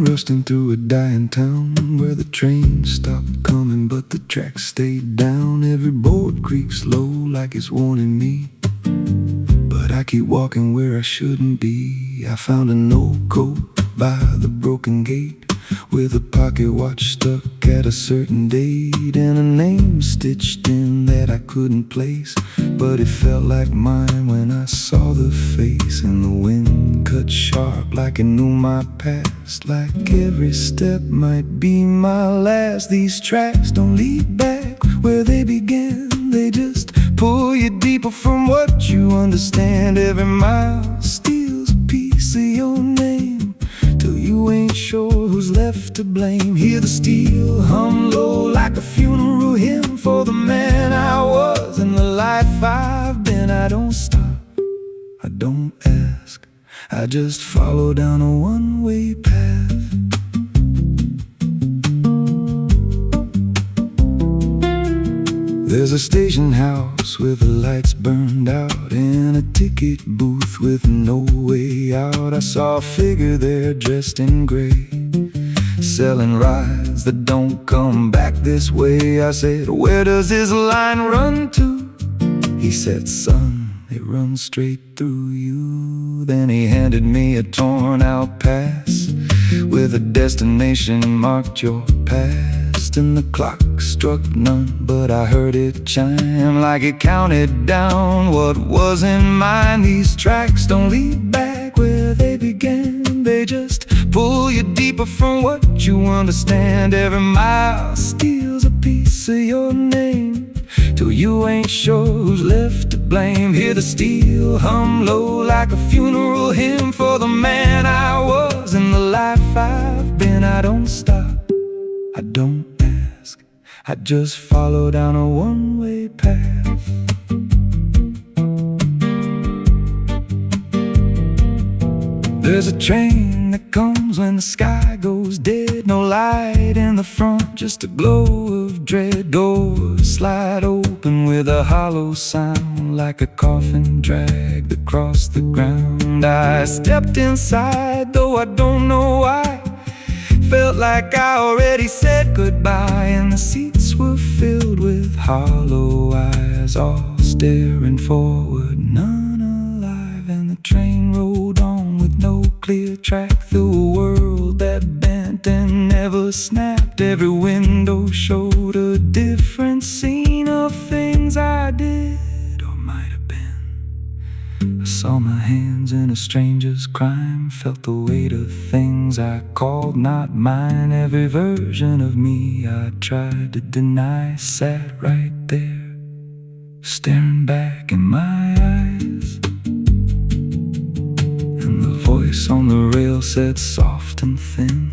rusting through a dying town where the trains stopped coming but the tracks stayed down. Every board creaks low like it's warning me, but I keep walking where I shouldn't be. I found an old coat by the broken gate with a pocket watch stuck at a certain date, and a name stitched in that I couldn't place, but it felt like mine when I saw the face. And the wind cut sharp like it knew my past, like every step might be my last. These tracks don't lead back where they began, they just pull you deeper from what you understand. Every mile steals a piece of your name till you ain't sure who's left to blame. Hear the steel hum low like a funeral hymn for the man I was and the life I've been. I don't stop, I don't ask, I just follow down a one-way path. There's a station house with the lights burned out and a ticket booth with no way out. I saw a figure there dressed in gray, selling rides that don't come back this way. I said, "Where does this line run to?" He said, "Son, it runs straight through you." Then he handed me a torn out pass with a destination marked your past, and the clock struck none, but I heard it chime like it counted down what wasn't mine. These tracks don't lead back where they began, they just pull you deeper from what you understand. Every mile steals a piece of your name till you ain't sure who's left to blame. Hear the steel hum low like a funeral hymn for the man I was and the life I've been. I don't stop, I don't ask, I just follow down a one-way path. There's a train that comes when the sky goes dead, no light in the front, just a glow of dread. Doors slide open with a hollow sound like a coffin dragged across the ground. I stepped inside, though I don't know why. Felt like I already said goodbye, and the seats were filled with hollow eyes, all staring forward, none alive. And the train rolled on with no clear track through a world that bent and never snapped. Every window showed a different scene of things I did or might have been. I saw my hands in a stranger's crime, felt the weight of things I called not mine. Every version of me I tried to deny sat right there, staring back in my eyes. And the voice on the rail said soft and thin,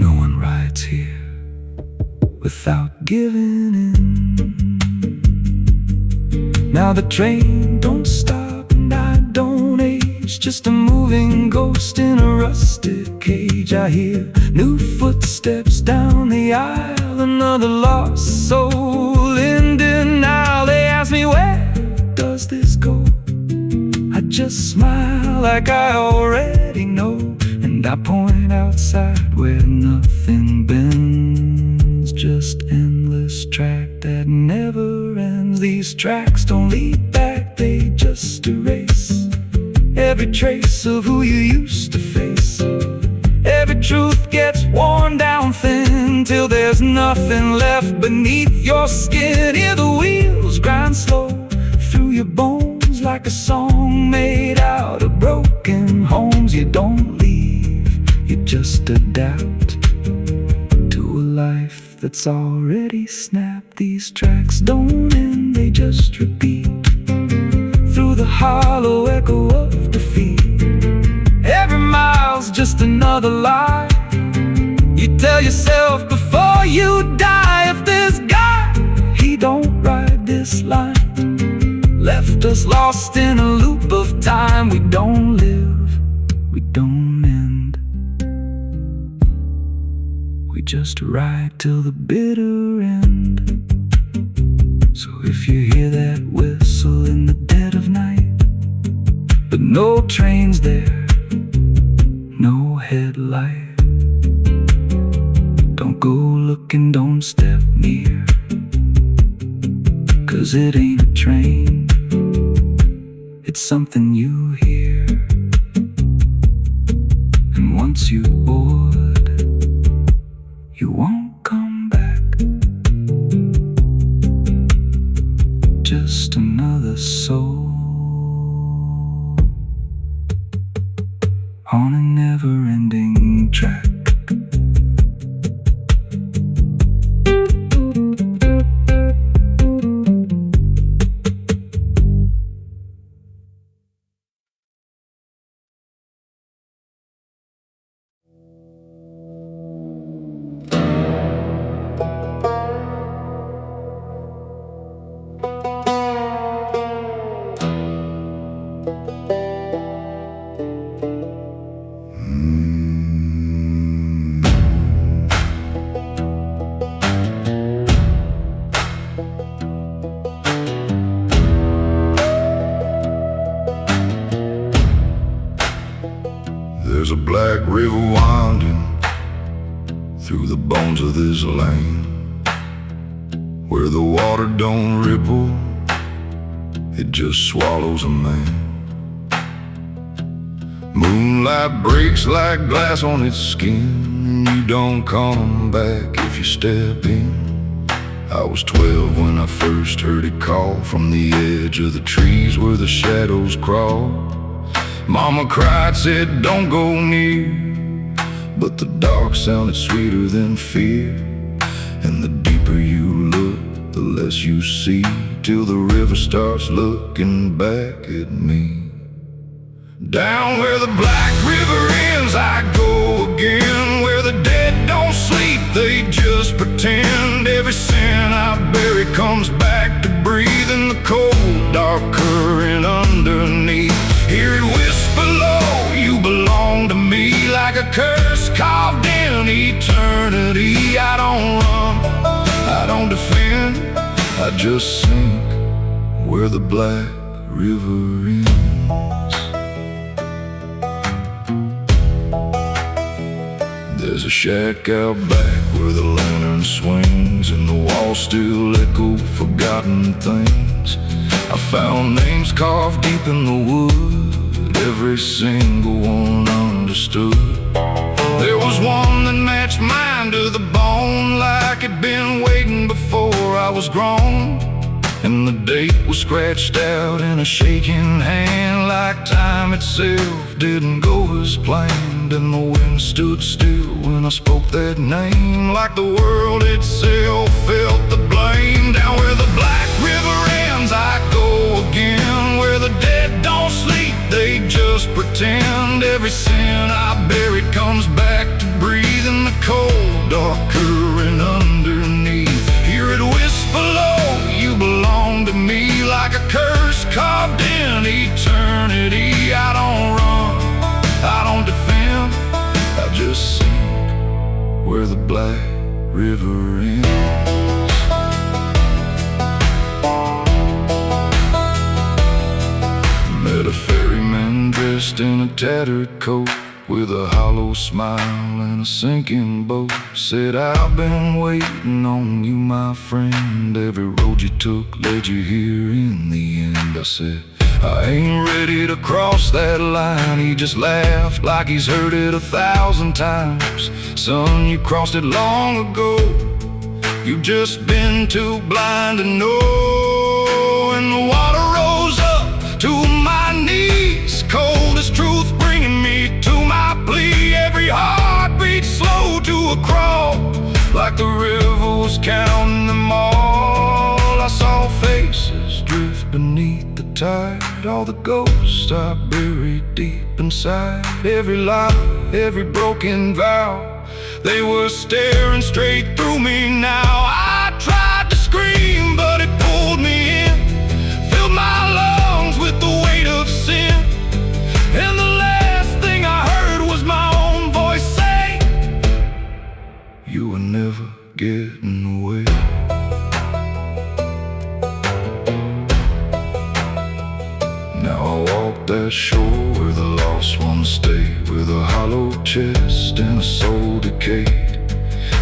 "No one rides here without giving in." Now the train don't stop and I don't age, just a moving ghost in a rusted cage. I hear new footsteps down the aisle, another lost soul in denial. They ask me, "Where does this go?" I just smile like I already know, and I point outside where nothing bends, just endless track that never ends. These tracks don't lead back, they just erase every trace of who you used to face. Every truth gets worn down thin till there's nothing left beneath your skin. Hear the wheels grind slow through your bones like a song made out of broken homes. You don't leave, you just adapt to a life that's already snapped. These tracks don't end, they just repeat through the hollow echo of defeat. Every mile's just another lie you tell yourself before you die. If this guy, he don't ride this line, left us lost in a loop of time. We don't live, we don't end, we just ride till the bitter end. So if you hear that whistle in the dead of night, but no trains there, no headlight. Don't go looking, don't step near, 'cause it ain't a train, it's something you hear. And once you board, you won't come back. Just another soul on a never-ending track. There's a black river winding through the bones of this land, where the water don't ripple, it just swallows a man. Moonlight breaks like glass on its skin, and you don't come back if you step in. I was 12 when I first heard it call from the edge of the trees where the shadows crawl. Mama cried, said don't go near, but the dark sounded sweeter than fear. And the deeper you look, the less you see, till the river starts looking back at me. Down where the black river ends I go again, where the dead don't sleep, they just pretend. Every sin I bury comes back to breathe in the cold, dark current underneath. Hear it whisper low, you belong to me, like a curse carved in eternity. I don't run, I don't defend, I just sink where the black river ends. There's a shack out back where the lantern swings, and the walls still echo forgotten things. I found names carved deep in the wood, every single one understood. There was one that matched mine to the bone, like it'd been waiting before I was grown. And the date was scratched out in a shaking hand, like time itself didn't go as planned. And the wind stood still when I spoke that name, like the world itself felt the blame. Down where the black river ends I go again, where the dead don't sleep, they just pretend. Every sin I buried comes back to breathe in the cold, dark current underneath. Hear it whisper low, you belong to me, like a curse carved in eternity. I don't run, I don't defend, I just sink where the black river ends. Met a ferryman dressed in a tattered coat, with a hollow smile and a sinking boat. Said, I've been waiting on you, my friend. Every road you took led you here in the end. I said, I ain't ready to cross that line. He just laughed like he's heard it 1,000 times. Son, you crossed it long ago, you've just been too blind to know. And the water rose up to my knees, cold as truth bringing me to my plea. Every heartbeat slow to a crawl, like the river was counting them all. I saw faces drift beneath the tide, all the ghosts I buried deep inside. Every lie, every broken vow, they were staring straight through me now. I tried to scream, but it pulled me in, filled my lungs with the weight of sin. And the last thing I heard was my own voice say, you were never getting away. Now I walk that shore where the lost ones stay, where the heart hollow chest and a soul decayed.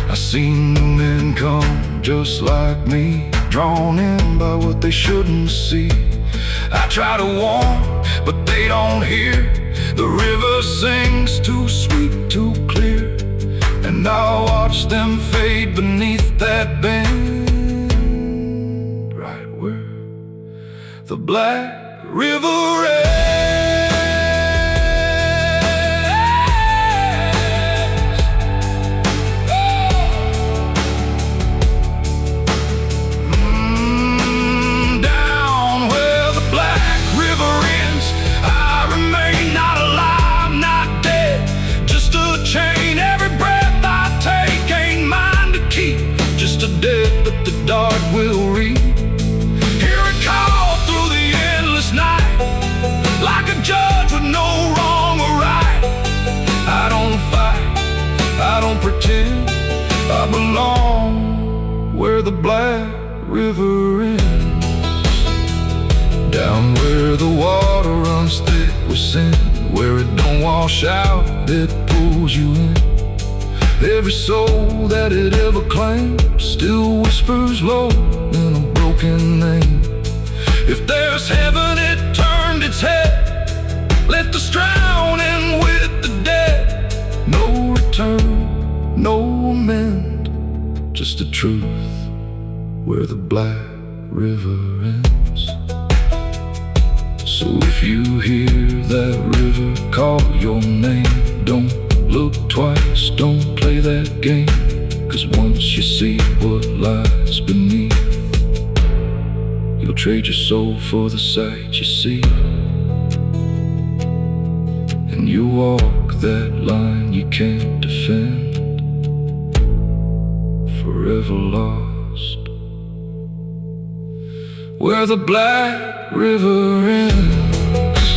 I seen new men come just like me, drawn in by what they shouldn't see. I try to warn, but they don't hear. The river sings too sweet, too clear, and I watch them fade beneath that bend, right where the Black River ends. Down where the Black River ends, I remain not alive, not dead, just a chain. Every breath I take ain't mine to keep, just a debt that the dark will reap. Hear it call through the endless night, like a judge with no wrong or right. I don't fight, I don't pretend, I belong where the Black River ends. Down where the water runs thick with sin, where it don't wash out, it pulls you in. Every soul that it ever claimed still whispers low in a broken name. If there's heaven, it turned its head, left us drowning with the dead. No return, no amend, just the truth where the Black River ends. So if you hear that river call your name, don't look twice, don't play that game, 'cause once you see what lies beneath, you'll trade your soul for the sight you see. And you walk that line you can't defend, forever lost where the Black River ends.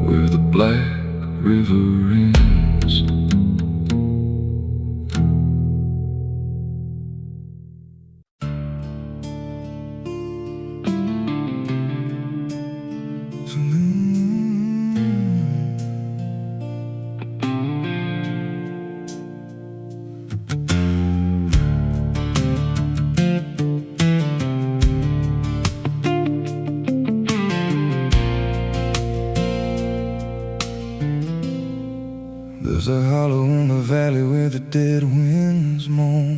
Where the Black River ends. There's a hollow in the valley where the dead winds moan,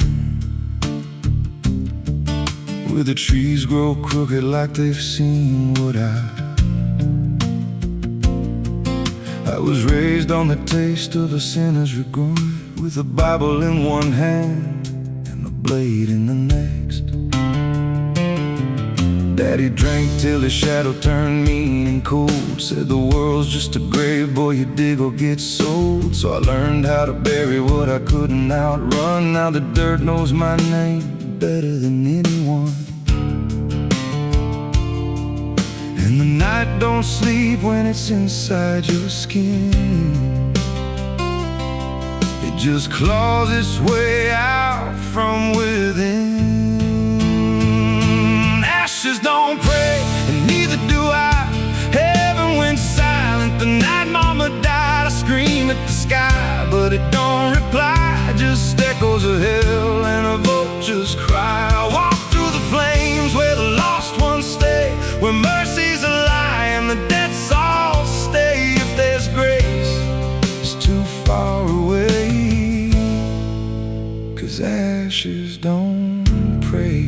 where the trees grow crooked like they've seen what I was raised on the taste of a sinner's regret, with a Bible in one hand and a blade in the next. Daddy drank till his shadow turned mean and cold, said the world's just a grave, boy, you dig or get sold. So I learned how to bury what I couldn't outrun. Now the dirt knows my name better than anyone. And the night don't sleep when it's inside your skin. It just claws its way out from within. Ashes don't pray, and neither do I. Heaven went silent the night mama died. I scream at the sky, but it don't reply. Just echoes of hell and a vulture's cry. I walk through the flames where the lost ones stay, where mercy's a lie and the dead souls stay. If there's grace, it's too far away, 'cause ashes don't pray.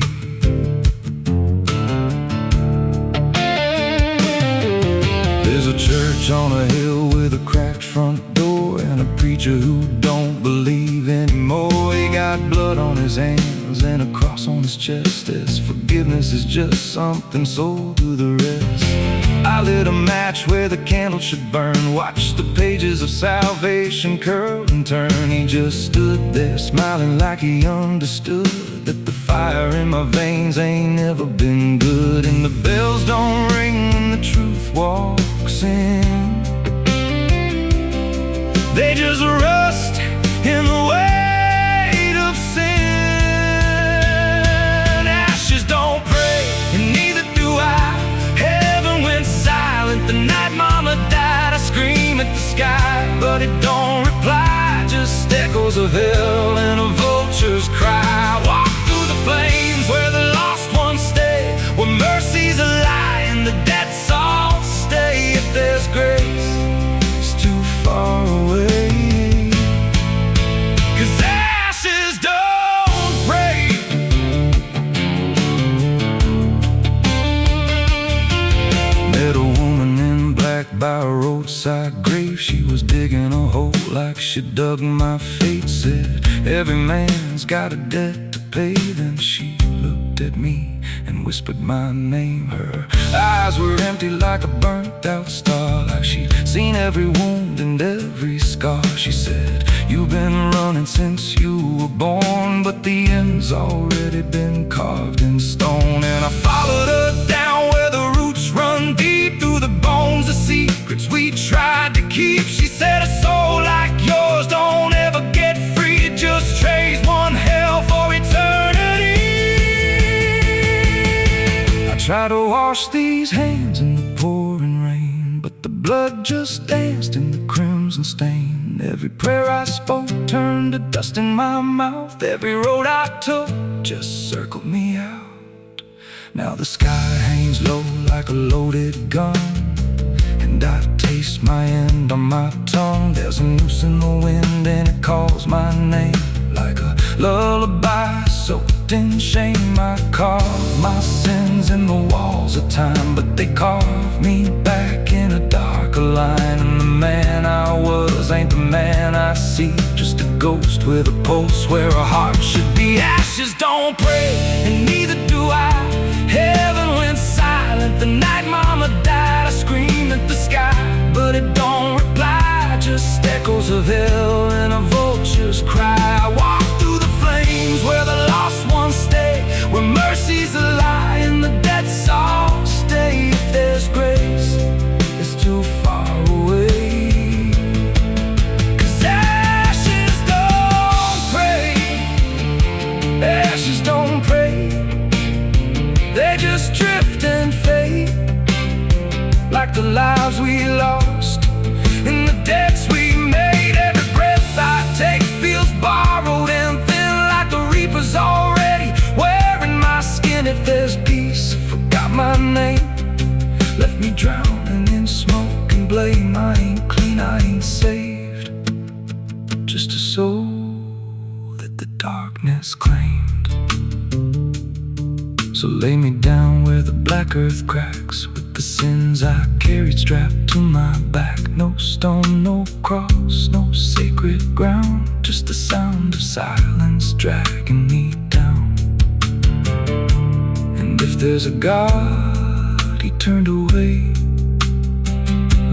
There's a church on a hill with a cracked front door, and a preacher who don't believe anymore. He got blood on his hands and a cross on his chest, as forgiveness is just something sold to the rest. I lit a match where the candle should burn, watched the pages of salvation curl and turn. He just stood there smiling like he understood that the fire in my veins ain't never been good. And the bells don't ring when the truth walks in, they just rust in the weight of sin. sky, but it don't reply, just echoes of hell and a vulture's cry. Walk through the flames where the lost ones stay, where mercy's a lie and the dead souls stay. If there's grace, it's too far away, 'cause ashes don't break. Met a woman in black by a roadside grave. She was digging a hole like she dug my fate. Said every man's got a debt to pay. Then she looked at me and whispered my name. Her eyes were empty like a burnt out star, like she'd seen every wound and every scar. She said, you've been running since you were born, but the end's already been carved in stone. And I followed her down where the roots run deep through the bones, the secrets we tried to keep. She said, a soul like yours don't ever get free, it just trades one hell for eternity. I try to wash these hands in the pouring rain, but the blood just danced in the crimson stain. Every prayer I spoke turned to dust in my mouth. Every road I took just circled me out. Now the sky hangs low like a loaded gun, and I taste my end on my tongue. There's a noose in the wind and it calls my name like a lullaby soaked in shame. I carve my sins in the walls of time, but they carve me back in a darker line. And the man I was ain't the man I see, just a ghost with a pulse where a heart should be. Ashes don't pray, and neither do I. Heaven went silent the night mama died. I screamed at the sky, but it don't reply, just echoes of hell and a vulture's cry. I walk through the flames where the lost ones stay, where mercy's a lie and the dead souls stay. If there's grace, it's too far away, 'cause ashes don't pray, ashes don't pray, they just drift and fade, like the lives we lost and the debts we made. Every breath I take feels borrowed and thin, like the reaper's already wearing my skin. If there's peace, I forgot my name, left me drowning in smoke and blame. I ain't clean, I ain't saved, just a soul that the darkness claimed. So lay me down where the black earth cracks, with the sins I carried strapped to my back. No stone, no cross, no sacred ground, just the sound of silence dragging me down. And if there's a God, he turned away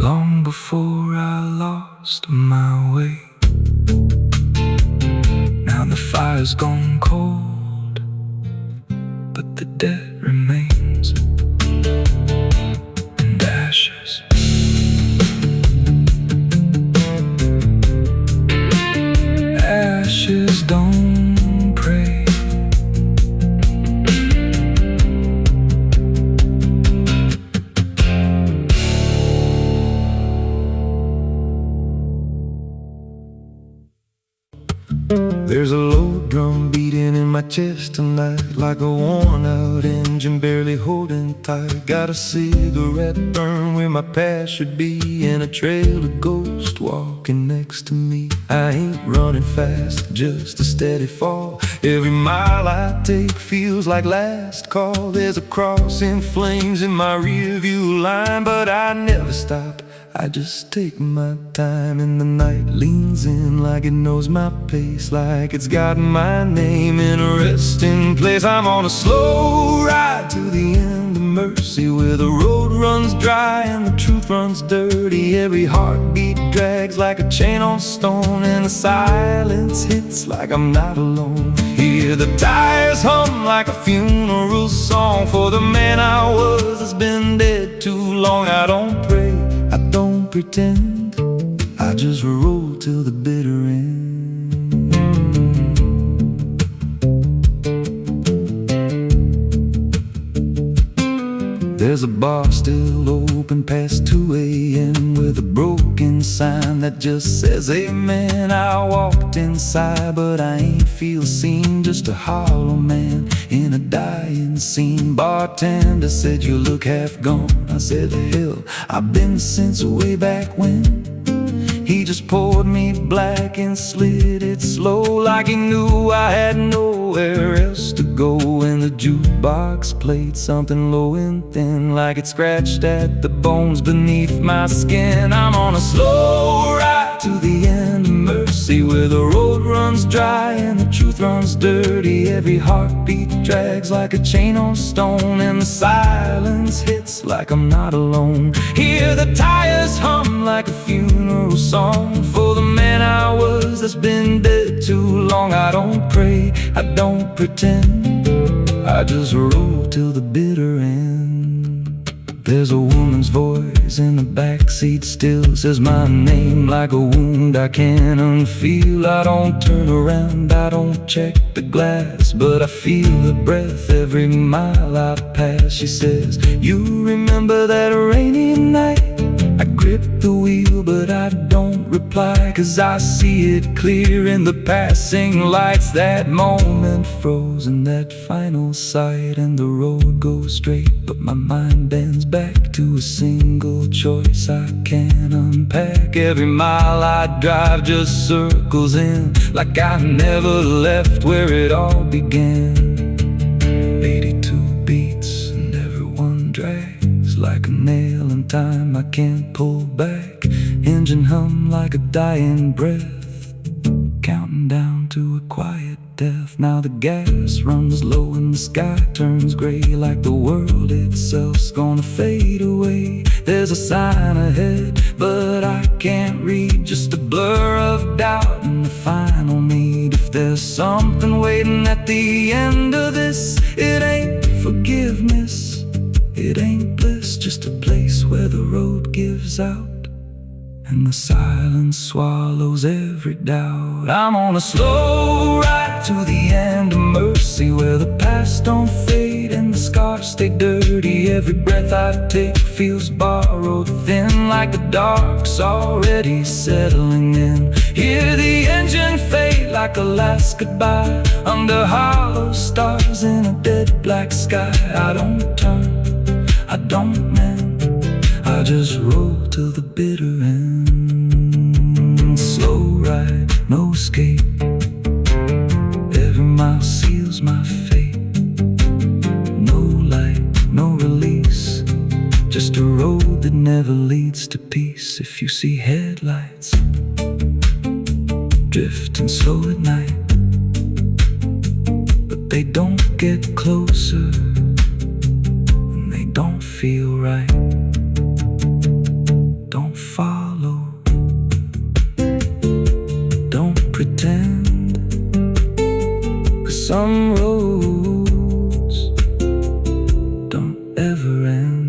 long before I lost my way. Now the fire's gone cold, but the debt remains, and ashes. Ashes don't pray. There's a low drum beating in my chest tonight, like a worn out engine barely holding tight. Got a cigarette burn where my past should be, and a trail of ghosts walking next to me. I ain't running fast, just a steady fall. Every mile I take feels like last call. There's a cross in flames in my rear view line, but I never stop, I just take my time. And the night leans in like it knows my pace, like it's got my name in a resting place. I'm on a slow ride to the end of mercy, where the road runs dry and the truth runs dirty. Every heartbeat drags like a chain on stone, and the silence hits like I'm not alone. Hear the tires hum like a funeral song for the man I was that's been dead too long. I don't pray, I don't pretend, I just roll till the bitter end. There's a bar still open past 2 a.m. with a broken sign that just says amen. I walked inside but I ain't feel seen, just a hollow man in a dying scene. Bartender said you look half gone. I said hell, I've been since way back when. He just poured me black and slid it slow, like he knew I had nowhere else to go. And the jukebox played something low and thin, like it scratched at the bones beneath my skin. I'm on a slow ride to the end of mercy, where the road runs dry and the truth runs dirty. Every heartbeat drags like a chain on stone, and the silence hits like I'm not alone. Hear the tires hum like a funeral song for the man I was that's been dead too long. I don't pray, I don't pretend, I just roll till the bitter end. There's a woman's voice in the backseat still, says my name like a wound I can't unfeel. I don't turn around, I don't check the glass, but I feel her breath every mile I pass. She says, you remember that rainy night? I grip the wheel but I don't reply, 'cause I see it clear in the passing lights. That moment frozen, that final sight, and the road goes straight, but my mind bends back to a single choice I can't unpack. Every mile I drive just circles in, like I never left where it all began. 82 beats and everyone drags like a nail in time I can't pull back. Engine hum like a dying breath, counting down to a quiet death. Now the gas runs low and the sky turns gray, like the world itself's gonna fade away. There's a sign ahead, but I can't read, just a blur of doubt and the final need. If there's something waiting at the end of this, it ain't forgiveness, it ain't bliss, just a place where the road gives out and the silence swallows every doubt. I'm on a slow ride to the end of mercy, where the past don't fade and the scars stay dirty. Every breath I take feels borrowed, thin like the dark's already settling in. Hear the engine fade like a last goodbye, under hollow stars in a dead black sky. I don't turn, I don't mend, I just roll till the bitter end. Slow ride, no escape, every mile seals my fate. No light, no release, just a road that never leads to peace. If you see headlights drifting slow at night, but they don't get closer and they don't feel right, don't follow, don't pretend, 'cause some roads don't ever end.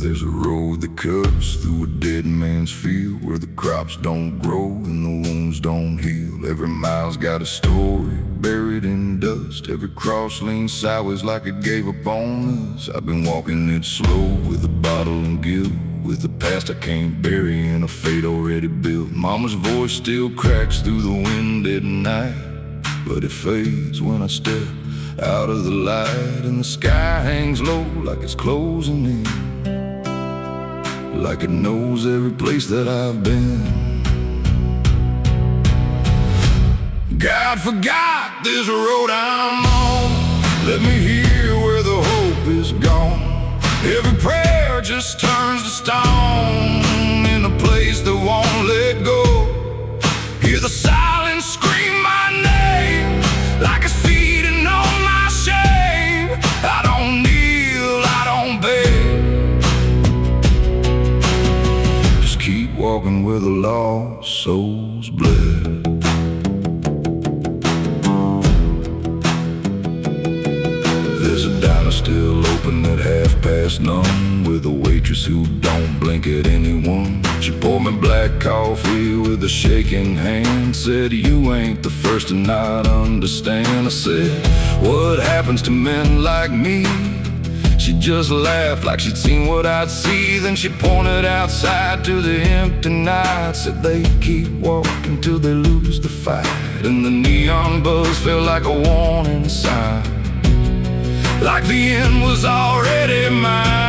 There's a road that cuts through a dead man's field, where the crops don't grow and the wounds don't heal. Every mile's got a story buried in dust, every cross leans sideways like it gave up on us. I've been walking it slow with a bottle and guilt, with the past I can't bury and a fate already built. Mama's voice still cracks through the wind at night, but it fades when I step out of the light. And the sky hangs low like it's closing in, like it knows every place that I've been. God forgot this road I'm on, let me hear where the hope is gone. Every prayer just turns to stone in a place that won't let go. Hear the silence scream my name like it's feeding on my shame. I lost souls bled. There's a diner still open at 9:30, with a waitress who don't blink at anyone. She poured me black coffee with a shaking hand, said, "You ain't the first to not understand." I said, "What happens to men like me?" She just laughed like she'd seen what I'd see. Then she pointed outside to the empty night, said they keep walking till they lose the fight. And the neon buzz felt like a warning sign, like the end was already mine.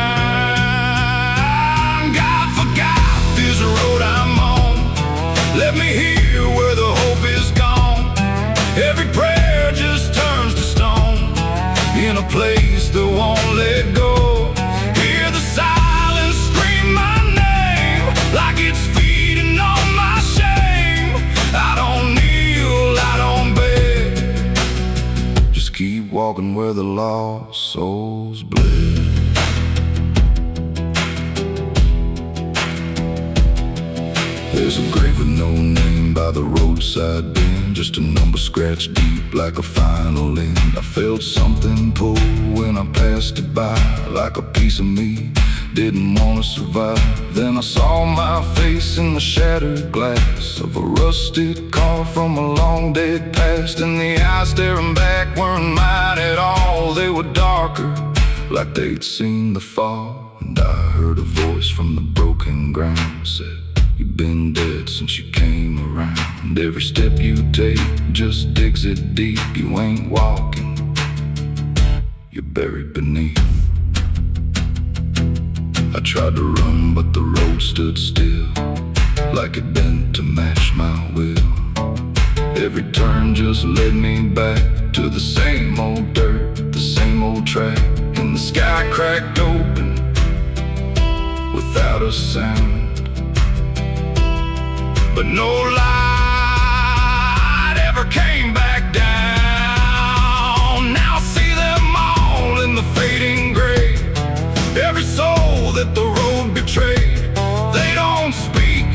God forgot this road I'm on. Let me hear where the hope is gone. Every prayer just turns to stone in a place that won't let go. Hear the silence scream my name, like it's feeding on my shame. I don't kneel, I don't beg, just keep walking where the lost souls bled. There's a grave with no name by the roadside bend, just a number scratched deep like a final end. I felt something pull when I passed it by, like a piece of me didn't want to survive. Then I saw my face in the shattered glass of a rusted car from a long dead past, and the eyes staring back weren't mine at all. They were darker, like they'd seen the fall. And I heard a voice from the broken ground, said, "You've been dead since you came around. Every step you take just digs it deep. You ain't walking, you're buried beneath." I tried to run, but the road stood still, like it bent to match my will. Every turn just led me back to the same old dirt, the same old track. And the sky cracked open without a sound, but no light ever came back down. Now I see them all in the fading gray, every soul that the road betrayed. They don't speak,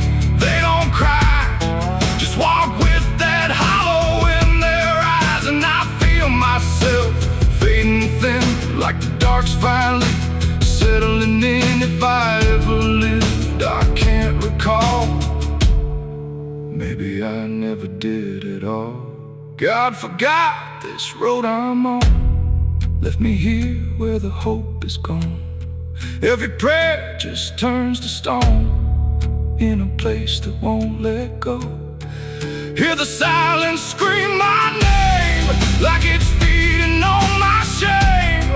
they don't cry, just walk with that hollow in their eyes. And I feel myself fading thin, like the dark's finally settling in. If I ever lived, I can't recall. Maybe I never did at all. God forgot this road I'm on, left me here where the hope is gone. Every prayer just turns to stone in a place that won't let go. Hear the silence scream my name, like it's feeding on my shame.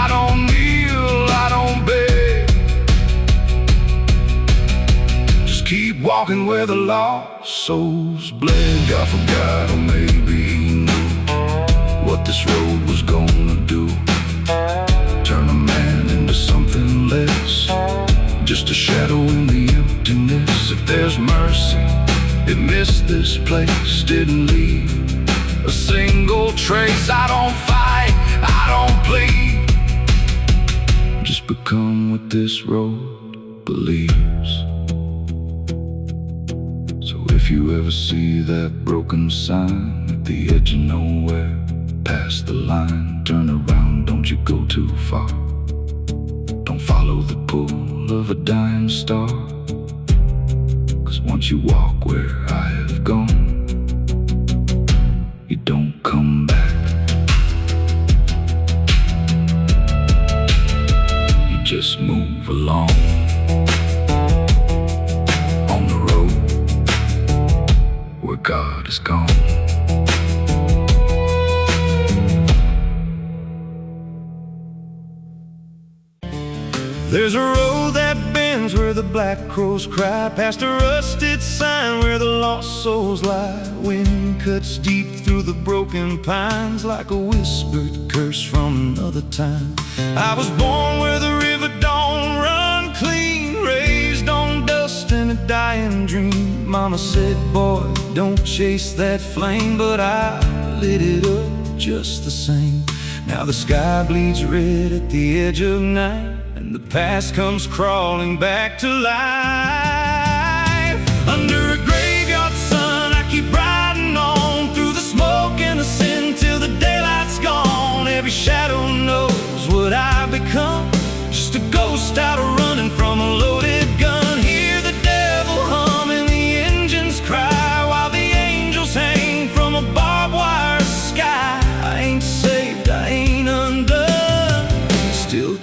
I don't kneel, I don't beg, just keep walking where the lost souls bled. God forgot, or maybe he knew what this road was gonna do, turn a man into something less, just a shadow in the emptiness. If there's mercy, it missed this place, didn't leave a single trace. I don't fight, I don't plead, just become what this road believes. So if you ever see that broken sign at the edge of nowhere, past the line, turn around, don't you go too far. Don't follow the pull of a dying star, 'cause once you walk where I have gone, you don't come back. You just move along on the road where God is gone. There's a road that bends where the black crows cry, past a rusted sign where the lost souls lie. Wind cuts deep through the broken pines, like a whispered curse from another time. I was born where the river don't run clean, raised on dust and a dying dream. Mama said, "Boy, don't chase that flame," but I lit it up just the same. Now the sky bleeds red at the edge of night, and the past comes crawling back to life under a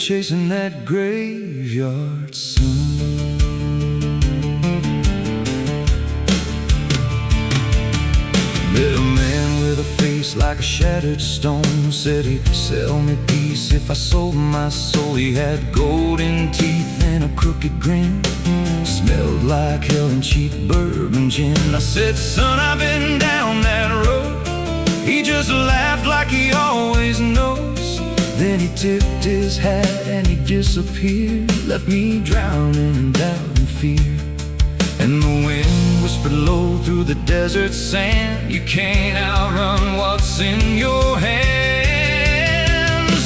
chasing that graveyard sun. Met a man with a face like a shattered stone. Said he'd sell me peace if I sold my soul. He had golden teeth and a crooked grin. Smelled like hell and cheap bourbon gin. I said, son, I've been down that road. He just laughed like he always knows. Then he tipped his hat and he disappeared. Left me drowning in doubt and fear. And the wind whispered low through the desert sand, you can't outrun what's in your hands.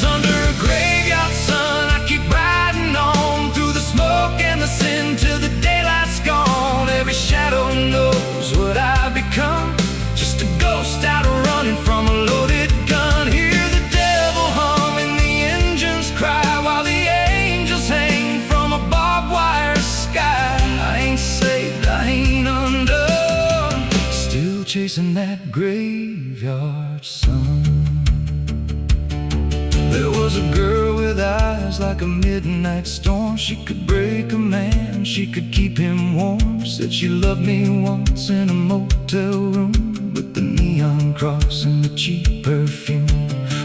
Under a graveyard sun, I keep riding on through the smoke and the sin till the daylight's gone. Every shadow knows what I've become, just a ghost out running from a loaded gun. Hear the devil hum and the engines cry while the angels hang from a barbed wire sky. I ain't saved, I ain't undone, still chasing that graveyard sun. There was a girl with eyes like a midnight storm. She could break a man, she could keep him warm. Said she loved me once in a motel room with the neon cross and the cheap perfume.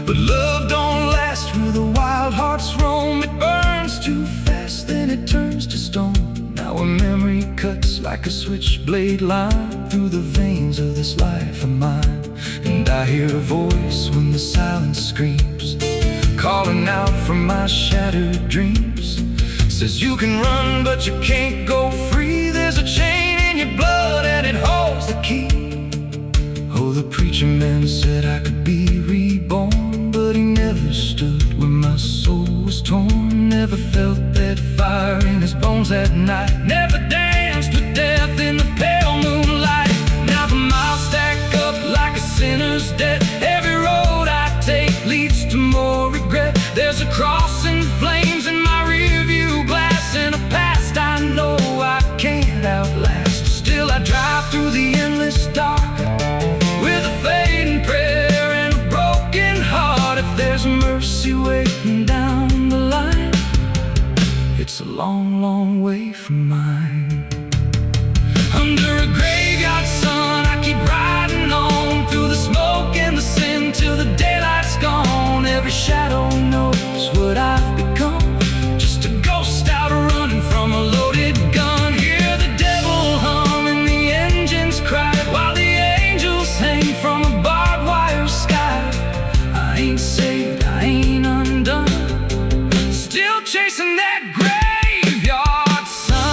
But love don't last where the wild hearts roam. It burns too fast, then it turns to stone. Now a memory cuts like a switchblade line through the veins of this life of mine. And I hear a voice when the silence screams, calling out from my shattered dreams. Says you can run but you can't go free. There's a chain in your blood and it holds the key. Oh, the preacher man said I could be reborn, but he never stood where my soul was torn. Never felt that fire in his bones at night. Never danced with death in the pale moonlight. Now the miles stack up like a sinner's debt. Every road I take leads to more regret. There's a cross and flames in my rearview glass, and a past I know I can't outlast. Still I drive through the endless dark with a fading prayer and a broken heart. If there's mercy waiting down the line, it's a long, long way from mine. Under a graveyard sun, I keep riding on through the smoke and the sin till the daylight's gone. Every shadow knows what I've become, just a ghost out running from a loaded gun. Hear the devil hum and the engines cry while the angels hang from a barbed wire sky. I ain't saved, I ain't undone, still chasing that graveyard sun.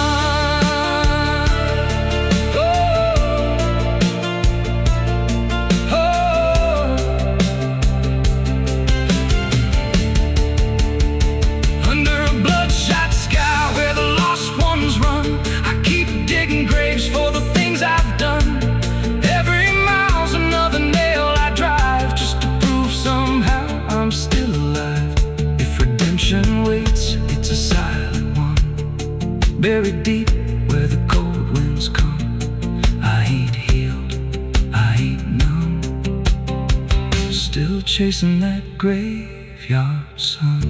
Oh, oh. Under a bloodshot sky where the lost ones run, I keep digging graves for the things I've done. Every mile's another nail I drive, just to prove somehow I'm still alive. If redemption waits, it's a silent one, buried deep where the cold winds come. I ain't healed, I ain't numb, still chasing that graveyard sun.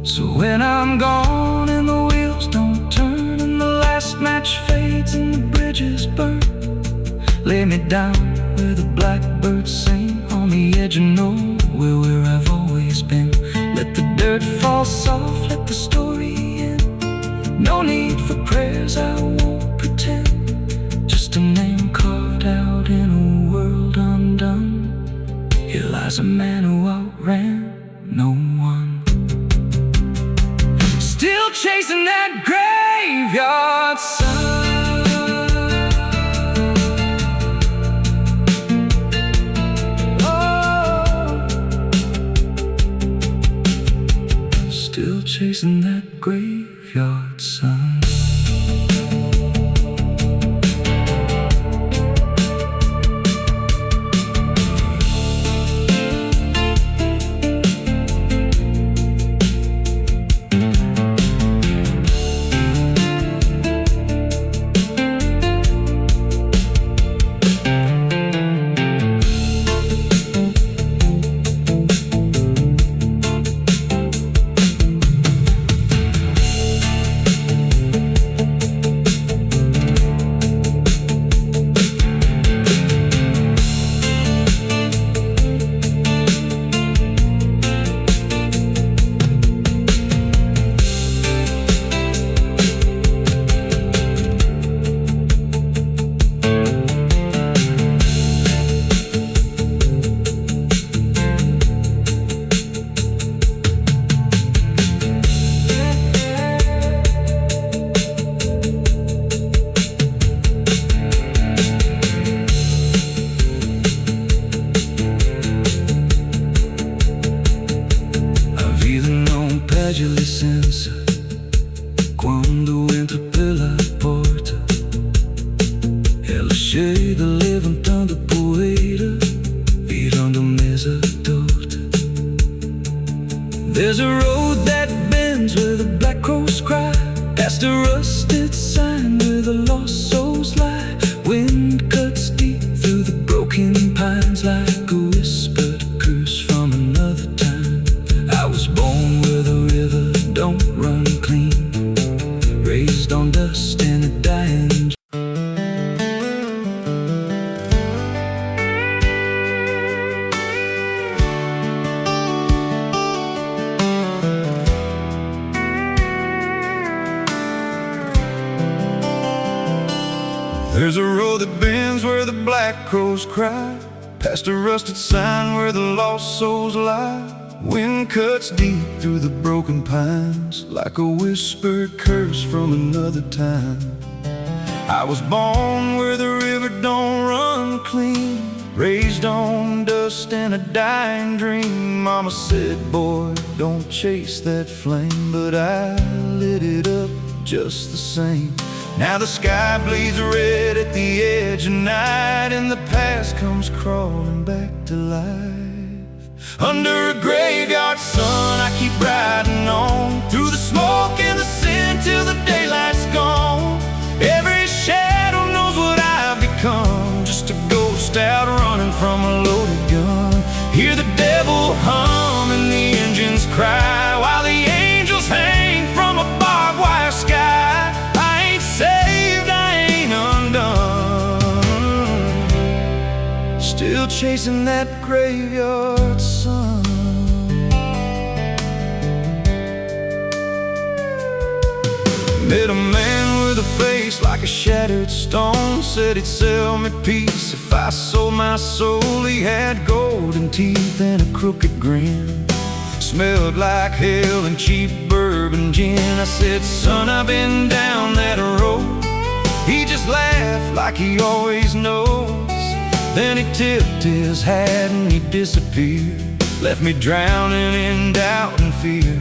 So when I'm gone and the wheels don't turn and the last match fades and the bridges burn, lay me down where the blackbirds sing on the edge of nowhere where I've always been. Let the dirt fall soft, let the story end. No need for prayers, I won't pretend. Just a name carved out in a world undone. Here lies a man who outran no one, still chasing that graveyard sun. Still chasing that graveyard sun. There's a road that bends where the black crows cry, past a rusted sign where the lost souls lie. Wind cuts deep through the broken pines like a whispered curse from another time. I was born where the river don't run clean, raised on dust and a dying. There's a road that bends where the black crows cry, past a rusted sign where the lost souls lie. Wind cuts deep through the broken pines like a whispered curse from another time. I was born where the river don't run clean, raised on dust and a dying dream. Mama said, boy, don't chase that flame, but I lit it up just the same. Now the sky bleeds red at the edge of night, and the past comes crawling back to life. Under a graveyard sun, I keep riding on, through the smoke and the sin till the daylight's gone. Every shadow knows what I've become, just a ghost out running from a loaded gun. Hear the devil hum and the engines cry, while the angels hang from a barbed wire sky. Saved, I ain't undone, still chasing that graveyard sun. Met a man with a face like a shattered stone, said he'd sell me peace if I sold my soul. He had golden teeth and a crooked grin, smelled like hell and cheap bourbon gin. I said, son, I've been down that road. He just laughed like he always knows. Then he tipped his hat and he disappeared, left me drowning in doubt and fear.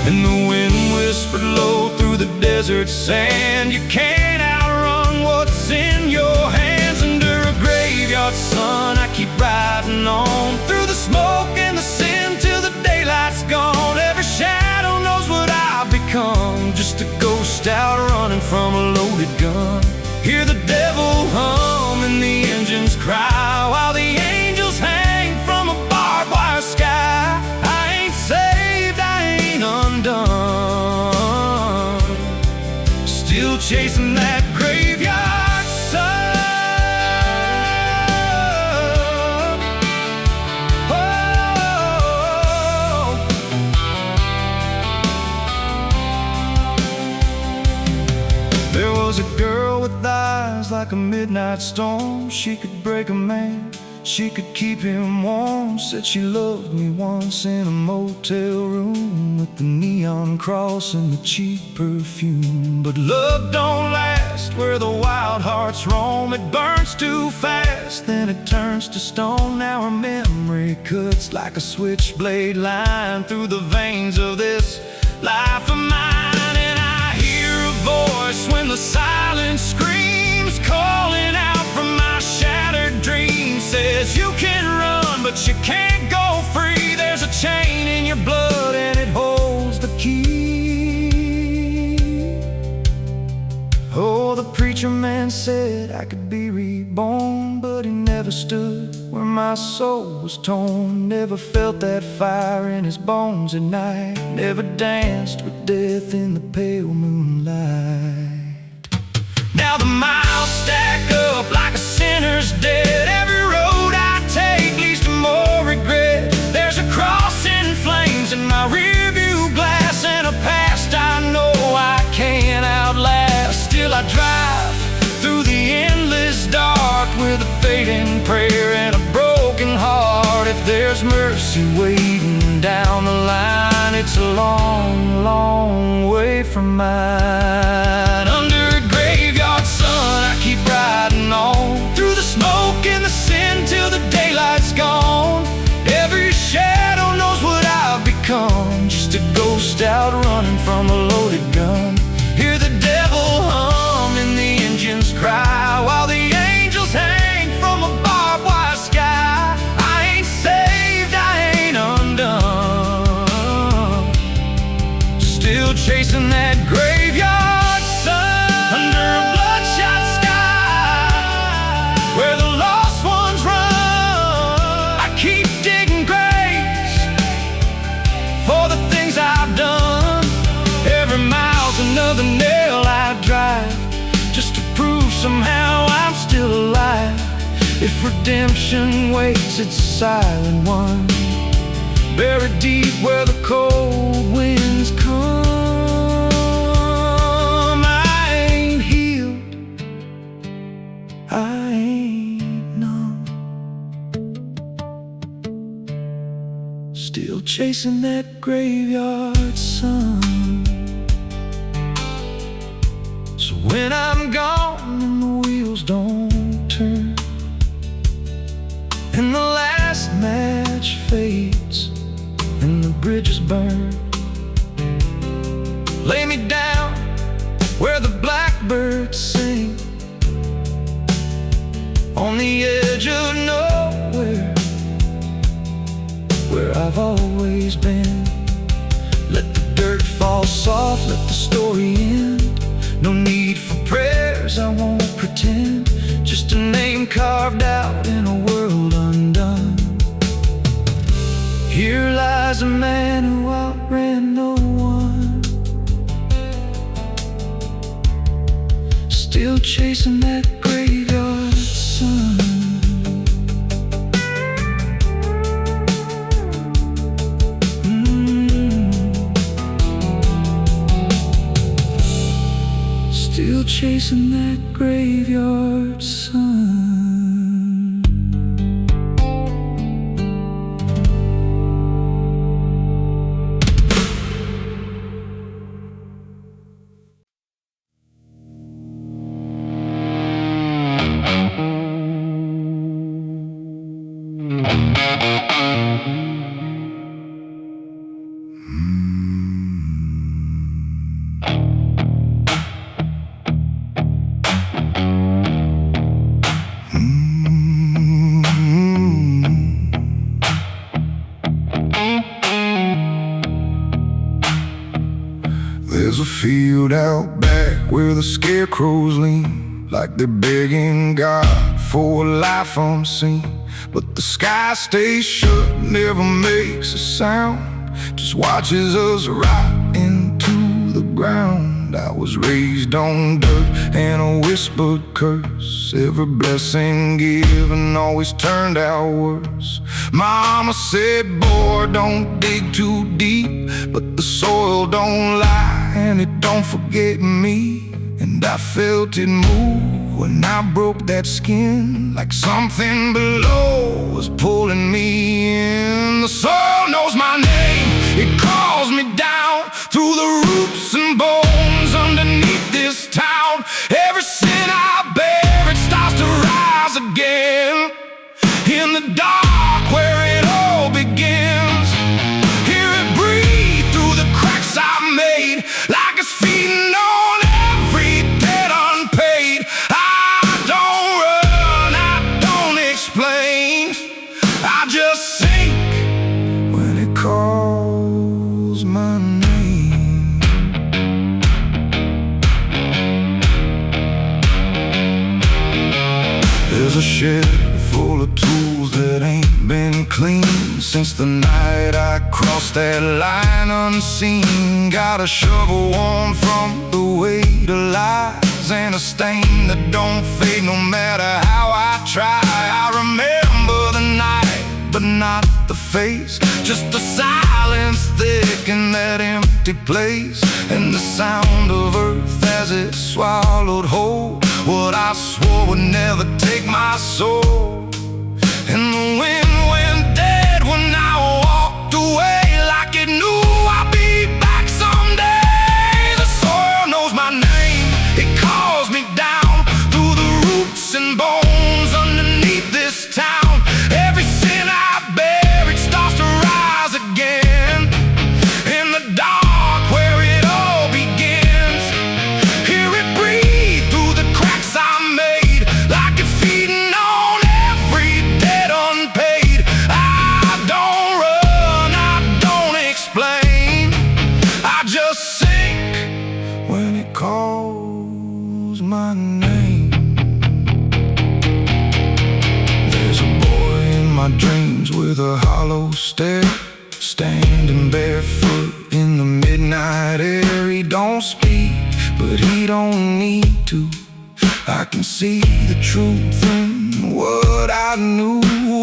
And the wind whispered low through the desert sand, you can't outrun what's in your hands. Under a graveyard sun, I keep riding on, through the smoke and the sin till the daylight's gone. Every shadow knows what I've become, just a ghost out running from a loaded gun. Hear the devil hum and the engines cry, while the angels hang from a barbed wire sky. I ain't saved, I ain't undone, still chasing that graveyard sun. There was a girl with eyes like a midnight storm. She could break a man, she could keep him warm. Said she loved me once in a motel room, with the neon cross and the cheap perfume. But love don't last where the wild hearts roam. It burns too fast, then it turns to stone. Now her memory cuts like a switchblade line through the veins of this life of mine. Voice when the silence screams, calling out from my shattered dreams. Says you can run, but you can't go free. There's a chain in your blood and it holds the key. Oh, the preacher man said I could be reborn, but he never stood where my soul was torn. Never felt that fire in his bones at night, never danced with death in the pale moonlight. Now the miles stack up like a sinner's debt. Every road I take leads to more regret. There's a cross in flames in my rearview glass, and a past I know I can't outlast. Still I drive through the endless dark with a fading prayer and a broken heart. If there's mercy waiting down the line, it's a long, long way from mine. Under a graveyard sun, I keep riding on, through the smoke and the sin till the daylight's gone. Every shadow knows what I've become, just a ghost out running from a loaded gun. Hear the devil hum and the engines cry, while the angels hang from a barbed wire sky. I ain't saved, I ain't undone, redemption waits its silent one, buried deep where the cold winds come. I ain't healed, I ain't numb, still chasing that graveyard sun. So when I'm gone and the wheels don't turn, and the last match fades and the bridges burn, lay me down where the blackbirds sing, on the edge of nowhere, where I've always been. Let the dirt fall soft, let the story end. No need for prayers, I won't pretend. Just a name carved out in a world undone. Here lies a man who outran no one, still chasing that graveyard sun. Still chasing that graveyard sun. There's a field out back where the scarecrows lean, like they're begging God for a life unseen. But the sky stays shut, never makes a sound, just watches us rot into the ground. I was raised on dirt and a whispered curse. Every blessing given always turned out worse. Mama said, boy, don't dig too deep, but the soil don't lie and it don't forget me. And I felt it move when I broke that skin, like something below was pulling me in. The soil knows my name, it calls me down through the roots and bones underneath this town. Every sin I bear, it starts to rise again. In the dark where it all begins, hear it breathe through the cracks I made, like it's feeding on every debt unpaid. I don't run, I don't explain, I just sink when it calls my name. There's a shed full of tools that ain't been cleaned since the night I crossed that line unseen. Got a shovel worn from the weight of lies, and a stain that don't fade no matter how I try. I remember the night, but not the face, just the silence thick in that empty place, and the sound of earth as it swallowed whole what I swore would never take my soul. And the wind went dead when I walked away, like it knew I'd be back someday. The soil knows my name, it calls me down through the roots and bones underneath this town. Every sin I bear, it starts to rise again. In the dark where it all begins, hear it breathe through the cracks I made, like it's feeding on every debt unpaid. I don't run, I don't explain, I just sink when it calls my name. There's a boy in my dreams with a hollow stare, standing barefoot in the midnight air. He don't speak, but he don't need to. I can see the truth in what I knew.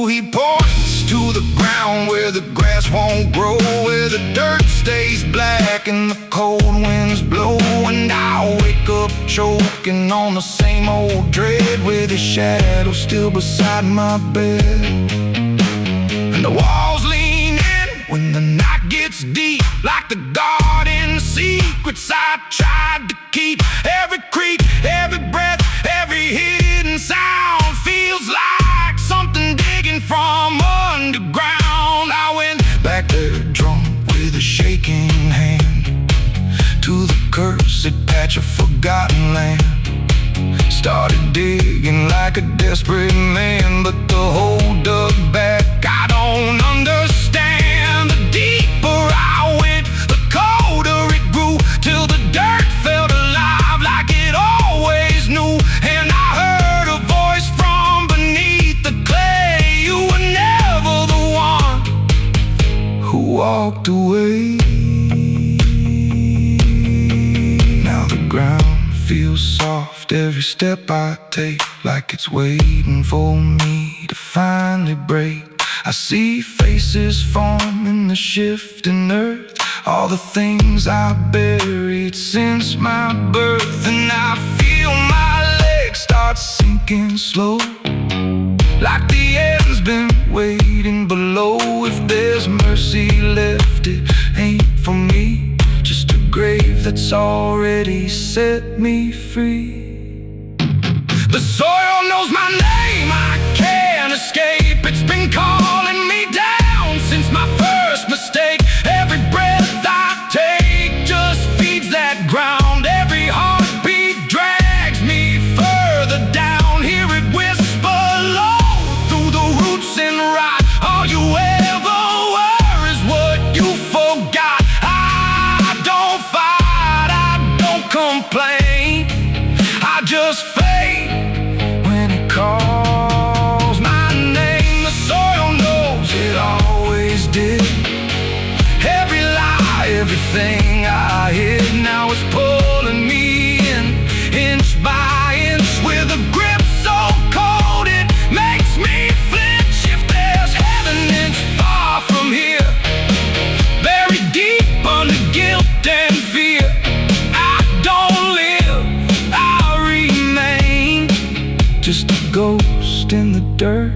He points to the ground where the grass won't grow, where the dirt stays black and the cold winds blow. And I wake up choking on the same old dread, with his shadow still beside my bed. And the walls lean in when the night gets deep, like the garden secrets I tried to keep. Every creak, every breath, every hidden sound feels like something digging from underground. I went back there drunk with a shaking hand to the cursed patch of forgotten land. Started digging like a desperate man, but the hole dug back. I don't understand. The deeper I went, the colder it grew, till the dirt felt alive like it always knew. And I heard a voice from beneath the clay. You were never the one who walked away. Now the ground feels soft every step I take, like it's waiting for me to finally break. I see faces form in the shifting earth, all the things I buried since my birth. And I feel my legs start sinking slow, like the end's been waiting below. If there's mercy left, it ain't for me, just a grave that's already set me free. The soil knows my name, I can't escape. It's been calling me down since my first mistake. Every breath I take just feeds that ground. Every heartbeat drags me further down. Hear it whisper low through the roots and rot. All you ever were is what you forgot. I don't fight, I don't complain, I just fade when it calls my name. The soil knows it always did. Every lie, everything I hid, now it's pulling me in, inch by inch, with a grip so cold it makes me flinch. If there's heaven, it's far from here, buried deep under guilt and fear. I don't live, I remain, just a ghost in the dirt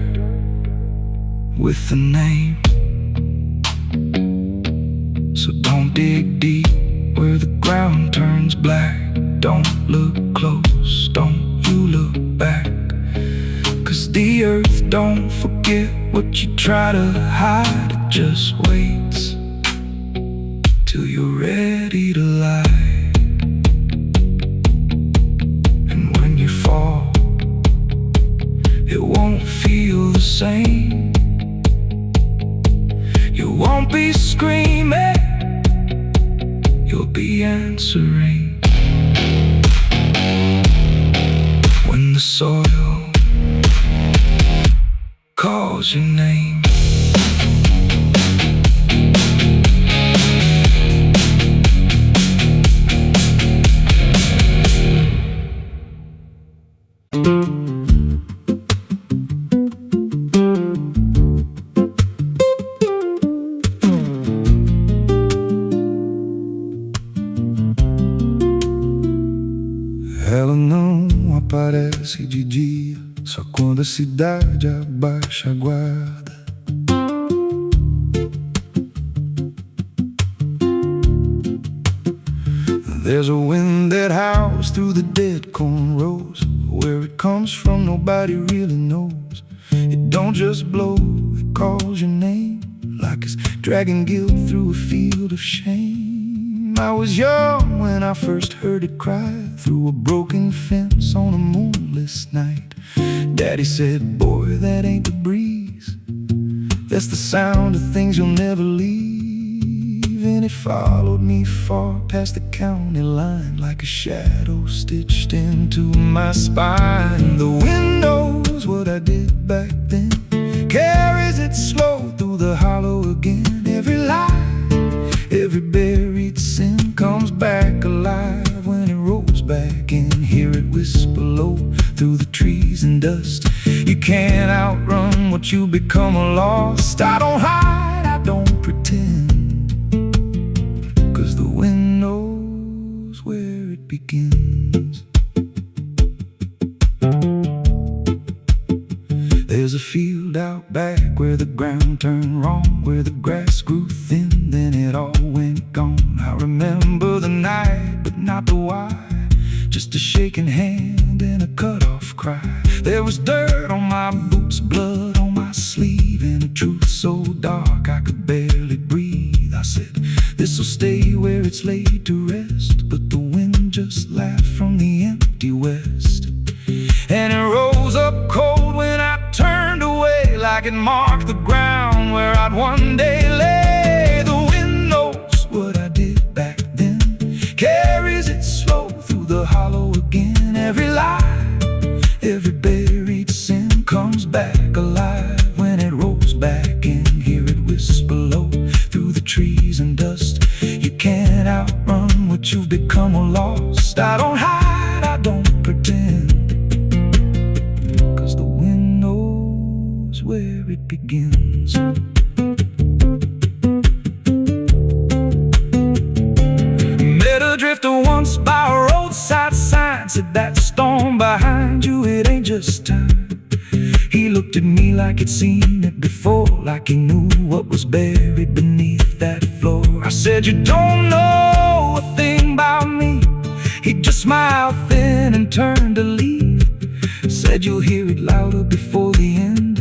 with a name. So don't dig deep where the ground turns black. Don't look close, don't you look back, 'cause the earth don't forget what you try to hide. It just waits till you're ready to lie. And when you fall, it won't feel the same. You won't be screaming, you'll be answering. When the soil calls your name. Ela não aparece de dia, só quando a cidade abaixa a guarda. There's a wind that howls through the dead corn rows. Where it comes from nobody really knows. It don't just blow, it calls your name, like it's dragging guilt through a field of shame. I was young when I first heard it cry through a broken fence on a moonless night. Daddy said, boy, that ain't the breeze, that's the sound of things you'll never leave. And it followed me far past the county line, like a shadow stitched into my spine. The wind knows what I did back then, carries it slow through the hollow again. Every lie, every buried sin comes back alive when it rolls back in. Hear it whisper low through the trees and dust. You can't outrun what you become lost. I don't hide, I don't pretend, 'cause the wind knows where it begins. There's a field out back where the ground turned wrong, where the grass grew thin, then it all went gone. I remember the night, but not the why, just a shaking hand and a cut-off cry. There was dirt on my boots, blood on my sleeve, and a truth so dark I could barely breathe. I said, this'll stay where it's laid to rest, but the wind just laughed from the empty west. And it rose up cold when I turned away, like it marked the ground where I'd one day lay. The wind knows what I did back then, carries it slow through the hollow again. Every lie, every buried sin comes back alive when it rolls back in. Hear it whisper low through the trees and dust. You can't outrun what you've become or lost. I don't hide, I don't pretend, 'cause the wind knows where it begins. Met a drifter once by a roadside sign, said that storm behind you, it ain't just time. He looked at me like he'd seen it before, like he knew what was buried beneath that floor. I said, you don't know a thing about me. He just smiled thin and turned to leave. Said you'll hear it louder before the end.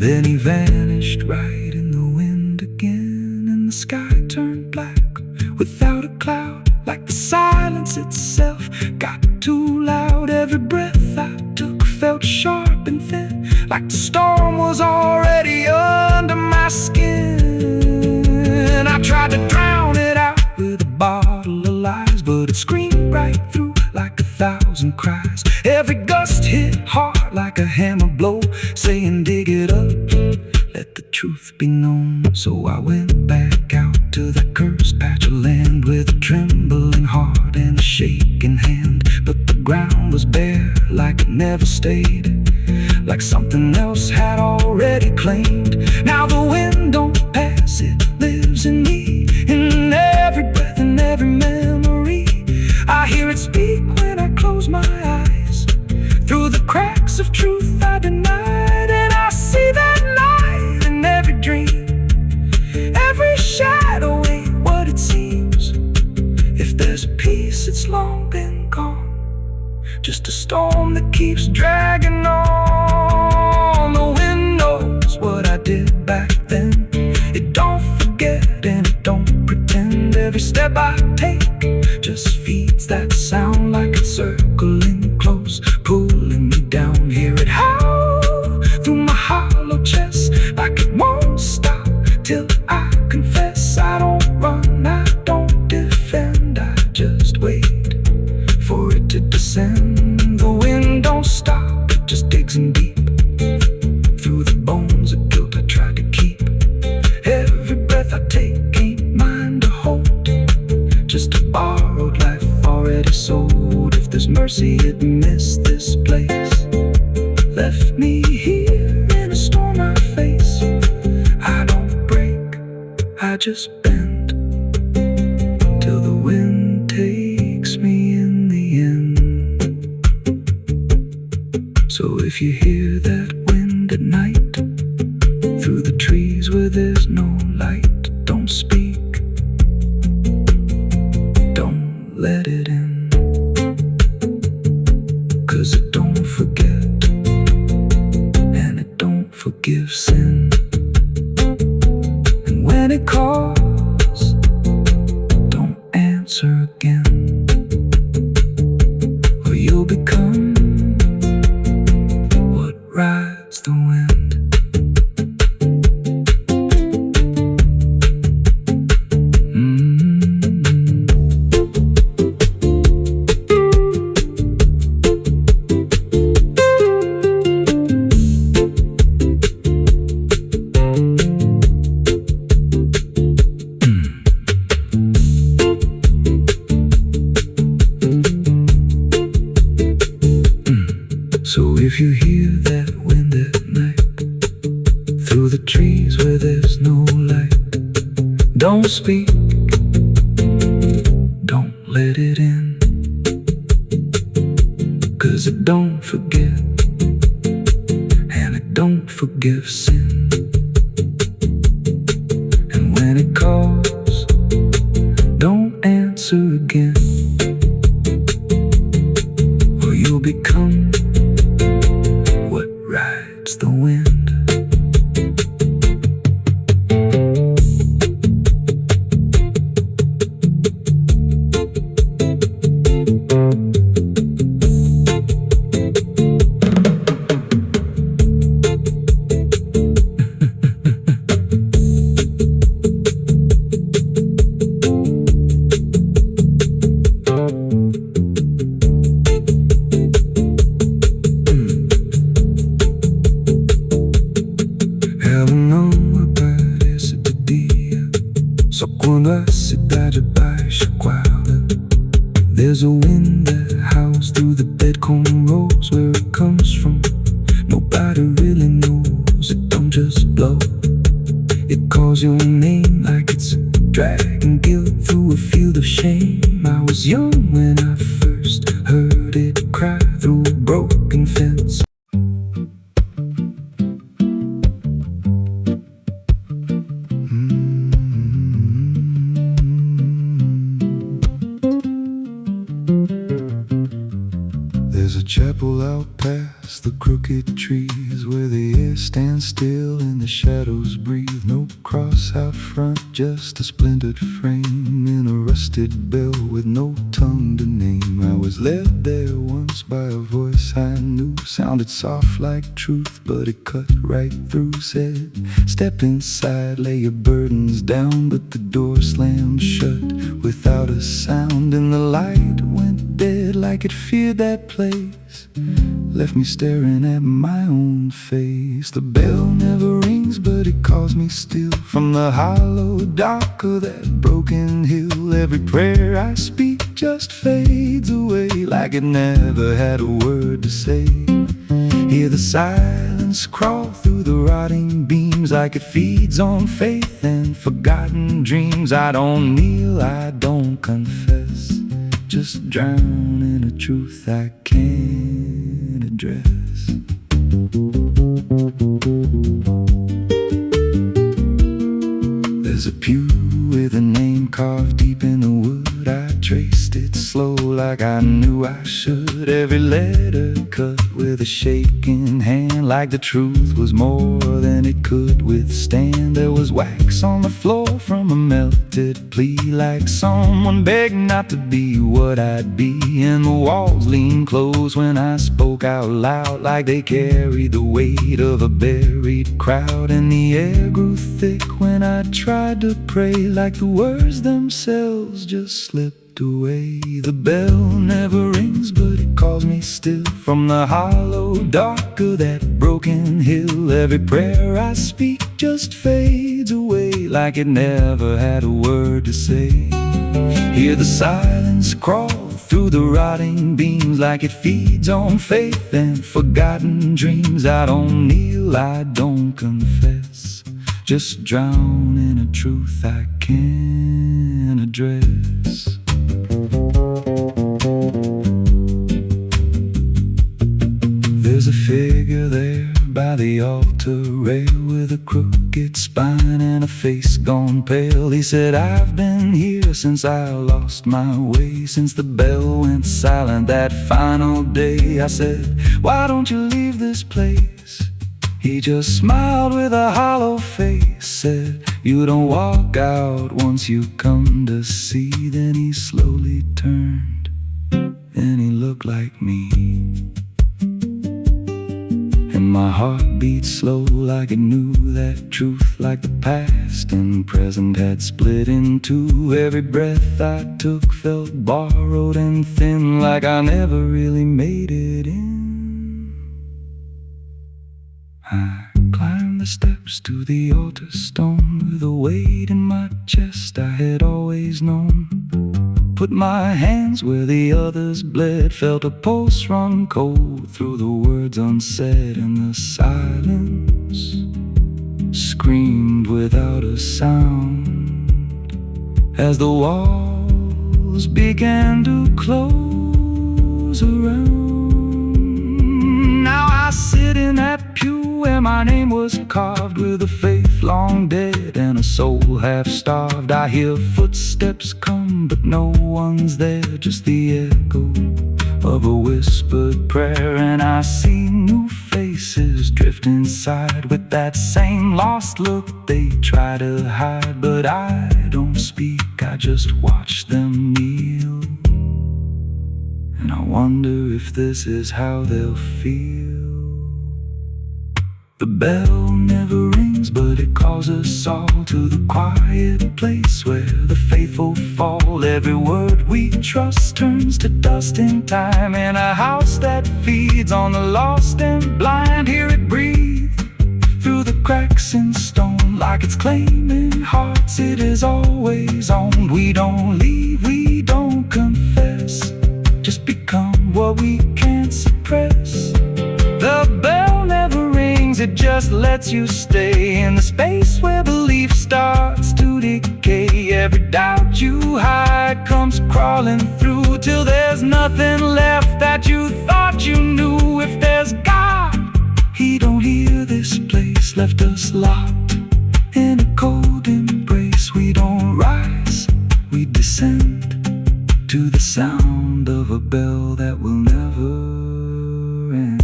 Then he vanished right in the wind again, and the sky turned black without a cloud, like the silence itself got too loud. Every breath I took felt sharp and thin, like the storm was already under my skin. I tried to drown it out with a bottle of lies, but it screamed right through like 1,000 cries. Every gust hit hard like a hammer blow, saying dig it up, let the truth be known. So I went back out to that cursed patch of land with a trembling heart and a shaking hand. But the ground was bare like it never stayed, like something else had already claimed. Now the wind don't pass, it lives in me, in every breath and every memory. I hear it speak when I close my eyes, through the cracks of truth I denied. And I see that light in every dream, every shadow ain't what it seems. If there's a peace, it's long been gone, just a storm that keeps dragging on. The wind knows what I did back then. It don't forget and it don't pretend. Every step I take just feeds that sound, like it's circling close, pulling me down. Hear it howl through my hollow chest, like it won't stop till I confess. I don't run, I don't defend, I just wait for it to descend. The wind don't stop, it just digs in deep, through the bones of guilt I try to keep. Every breath I take ain't mine to hold, just a borrowed life already sold. If there's mercy, it missed this place, left me here in a storm I face. I don't break, I just bend, till the wind takes me in the end. So if you hear that wind at night, through the trees where there's no light, don't speak, don't let it in, 'cause it don't forget and it don't forgive sin. And when it calls, don't answer again, or you'll become what rides the wind. there's no light. Don't speak, don't let it in, 'cause it don't forget, and it don't forgive sin. And when it calls, don't answer again, or you'll become what rides the wind. Só quando a cidade baixa guarda, there's a wind that howls through the dead corn rows. Where it comes from, nobody really knows. It don't just blow, it calls your name like it's dragging guilt through a field of shame. I was young when I first heard it cry through a broken fence. There's a chapel out past the crooked trees, where the air stands still and the shadows breathe. No cross out front, just a splintered frame in a rusted bell with no tongue to name. I was led there once by a voice I knew, sounded soft like truth, but it cut right through. Said, step inside, lay your burdens down, but the door slammed shut without a sound. And the light went dead like it feared that place, left me staring at my own face. The bell never rings, but it calls me still from the hollow dark of that broken hill. Every prayer I speak just fades away like it never had a word to say. Hear the silence crawl through the rotting beams like it feeds on faith and forgotten dreams. I don't kneel, I don't confess, just drown in a truth I can't address. There's a pew with a name carved deep in the wood. I traced it slow like I knew I should. Every letter cut with a shaking hand, like the truth was more than it could withstand. There was wax on the floor from a melted plea, like someone begged not to be what I'd be. And the walls leaned close when I spoke out loud, like they carried the weight of a buried crowd. And the air grew thick when I tried to pray, like the words themselves just slipped away. The bell never rings, but it calls me still from the hollow dark of that broken hill. Every prayer I speak just fades away like it never had a word to say. Hear the silence crawl through the rotting beams like it feeds on faith and forgotten dreams. I don't kneel, I don't confess, just drown in a truth I can't address. There's a figure there by the altar rail with a crooked spine and a face gone pale. He said, I've been here since I lost my way, since the bell went silent that final day. I said, why don't you leave this place? He just smiled with a hollow face, said, you don't walk out once you come to see. Then he slowly turned and he looked like me. And my heart beat slow like it knew that truth, like the past and present had split in two. Every breath I took felt borrowed and thin, like I never really made it in. I climbed the steps to the altar stone with a weight in my chest I had always known. Put my hands where the others bled, felt a pulse run cold through the words unsaid, and the silence screamed. screamed without a sound as the walls began to close around. Now I sit in that pew where my name was carved, with a faith long dead and a soul half starved. I hear footsteps come, but no one's there, just the echo of a whispered prayer. And I see new faces drift inside with that same lost look they try to hide. But I don't speak, I just watch them kneel, and I wonder if this is how they'll feel. The bell never rings, but it calls us all to the quiet place where the faithful fall. Every word we trust turns to dust in time, in a house that feeds on the lost and blind. Hear it breathe through the cracks in stone, like it's claiming hearts it is always on. We don't leave, we don't confess, just become what we can't suppress. The bell never rings, it just lets you stay in the space where belief starts to decay. Every doubt you hide comes crawling through, till there's nothing left that you thought you knew. If there's God, He don't hear this place, left us locked in a cold embrace. We don't rise, we descend to the sound of a bell that will never end.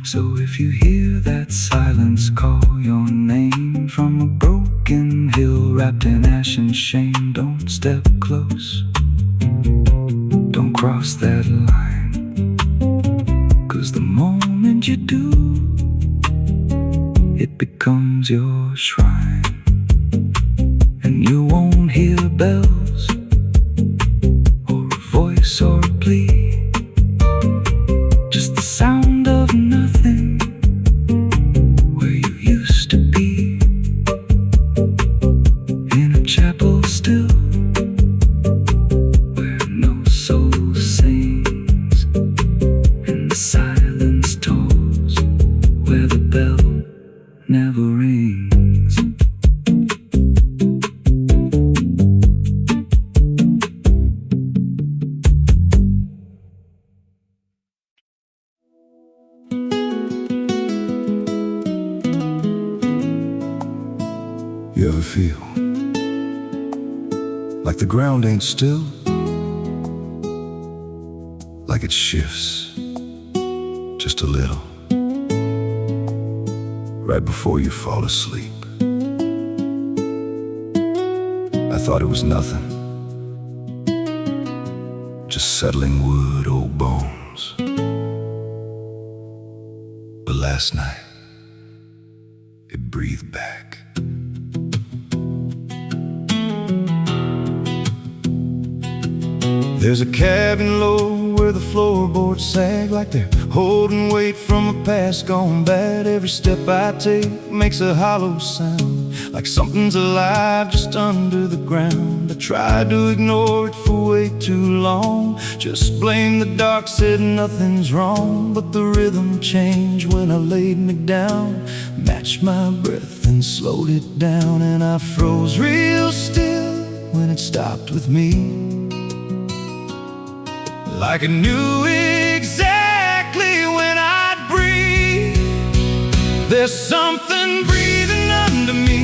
So if you hear that silence call your name from a broken hill wrapped in ash and shame, don't step close, don't cross that line, 'cause the moment you do, it becomes your shrine. And you won't hear bells or a voice or a plea, just the sound of nothing where you used to be, in a chapel still where no soul sings, and the silence tolls where the bell never rings. You ever feel like the ground ain't still? Like it shifts just a little right before you fall asleep. I thought it was nothing, just settling wood, old bones. But last night, it breathed back. There's a cabin low where the floorboards sag like they're holding weight from a past gone bad. Every step I take makes a hollow sound, like something's alive just under the ground. I tried to ignore it for way too long, just blame the dark, said nothing's wrong. But the rhythm changed when I laid me down, matched my breath and slowed it down. And I froze real still when it stopped with me, like I knew exactly when I'd breathe. There's something breathing under me,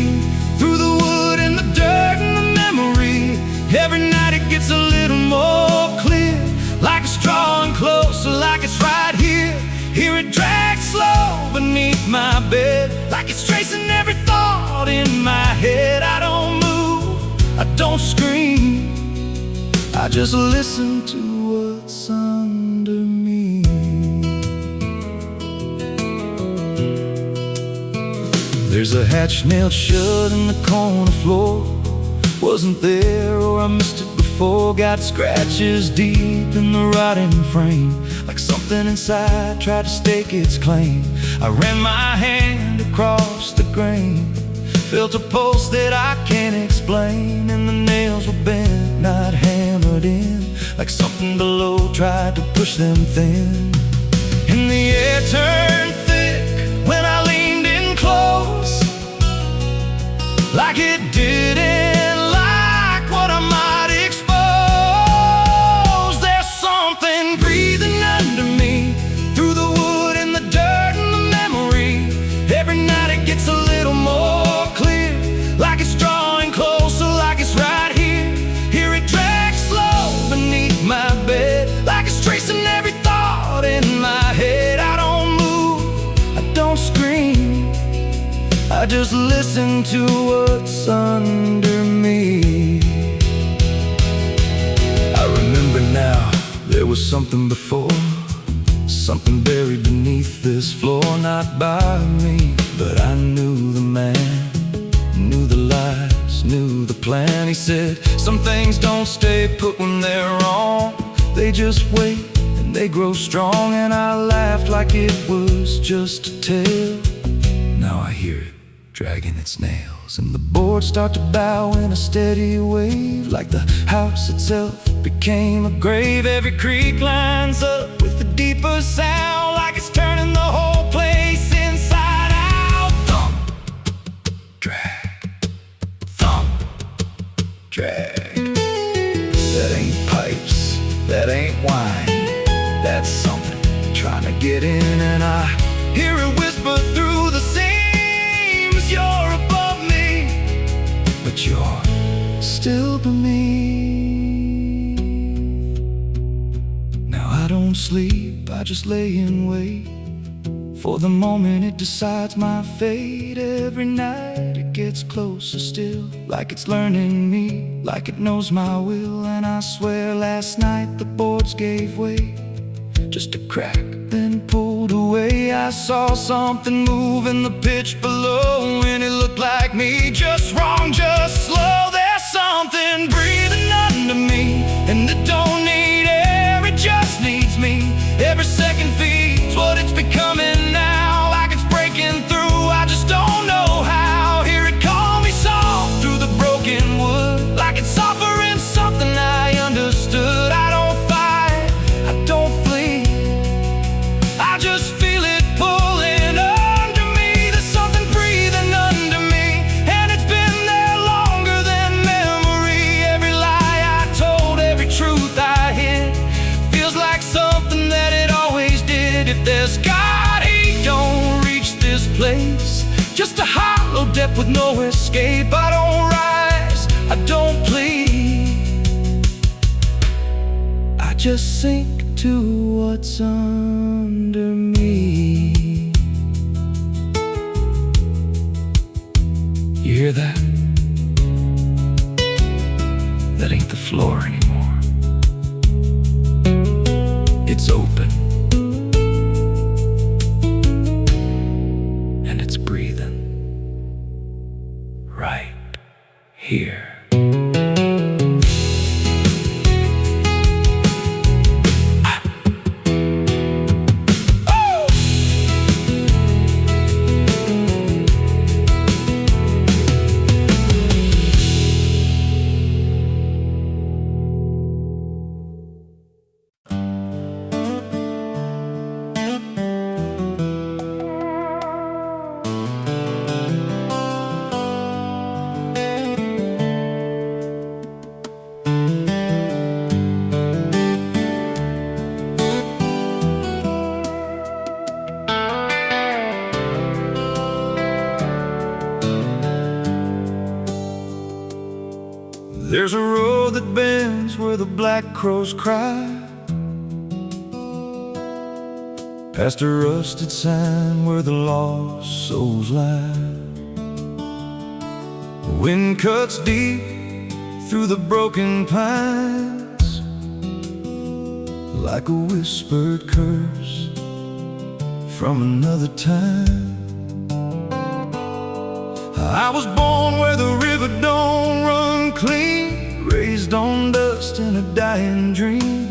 through the wood and the dirt and the memory. Every night it gets a little more clear, like it's drawing closer, like it's right here. Hear it drag slow beneath my bed, like it's tracing every thought in my head. I don't move, I don't scream, I just listen to what's under me. There's a hatch nailed shut in the corner floor, wasn't there or I missed it before. Got scratches deep in the rotting frame, like something inside tried to stake its claim. I ran my hand across the grain, felt a pulse that I can't explain, and the nails were bent, not hammered in, like something below tried to push them thin. And the air turned thick when I leaned in like it didn't like what I might expose. There's something breathing under me, through the wood and the dirt and the memory. Every night it gets a little more clear, like it's drawing closer, like it's right here. Hear it drag slow beneath my bed, like it's tracing every thought in my head. I don't move, I don't scream, I just listen to what's under me. I remember now, there was something before, something buried beneath this floor. Not by me, but I knew the man, knew the lies, knew the plan. He said, some things don't stay put when they're wrong, they just wait and they grow strong. And I laughed like it was just a tale. Now I hear it dragging its nails, and the boards start to bow in a steady wave, like the house itself became a grave. Every creak lines up with a deeper sound, like it's turning the whole place inside out. Thump, drag, thump, drag. That ain't pipes, that ain't wine, that's something trying to get in. And I hear it whisper through the seams, you're above me, but you're still beneath. Now I don't sleep, I just lay and wait for the moment it decides my fate. Every night it gets closer still, like it's learning me, like it knows my will. And I swear last night the boards gave way, just a crack, then pulled away. I saw something move in the pitch below, and it looked like me, just wrong, just slow. There's something breathing under me, and it don't need air, it just needs me. Every second feeds what it's becoming now, like it's breaking through, I just don't know how. Hear it call me soft through the broken wood, like it's offering something I understood. I don't fight, I don't flee, I just feel it pulling under me. There's something breathing under me, and it's been there longer than memory. Every lie I told, every truth I hid, feels like something that it always did. If there's God, he don't reach this place, just a hollow depth with no escape. I don't rise, I don't plead, I just sink to what's under me. You hear that? That ain't the floor anymore, it's open, and it's breathing right here. There's a road that bends where the black crows cry, past a rusted sign where the lost souls lie. The wind cuts deep through the broken pines, like a whispered curse from another time. I was born where the river don't run clean, raised on dust in a dying dream.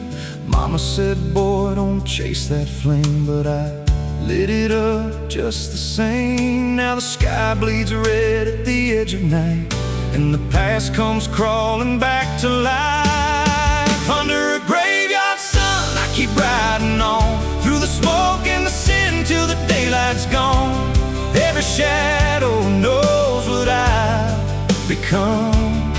Mama said, boy, don't chase that flame, but I lit it up just the same. Now the sky bleeds red at the edge of night, and the past comes crawling back to life. Under a graveyard sun, I keep riding on, through the smoke and the sin till the daylight's gone. Every shadow knows what I've become.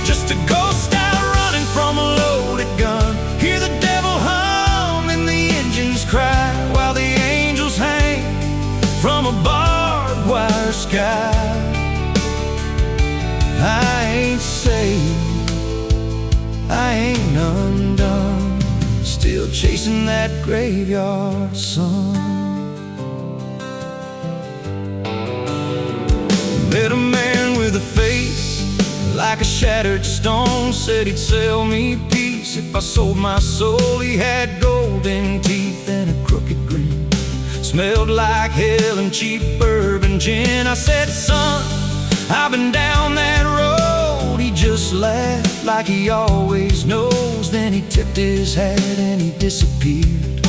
Just a ghost out running from a loaded gun. Hear the devil hum and the engines cry, while the angels hang from a barbed wire sky. I ain't saved, I ain't undone, still chasing that graveyard sun. Met a man with a face like a shattered stone, said he'd sell me peace if I sold my soul. He had golden teeth and a crooked grin, smelled like hell and cheap bourbon gin. I said, son, I've been down that road. He just laughed like he always knows. Then he tipped his hat and he disappeared,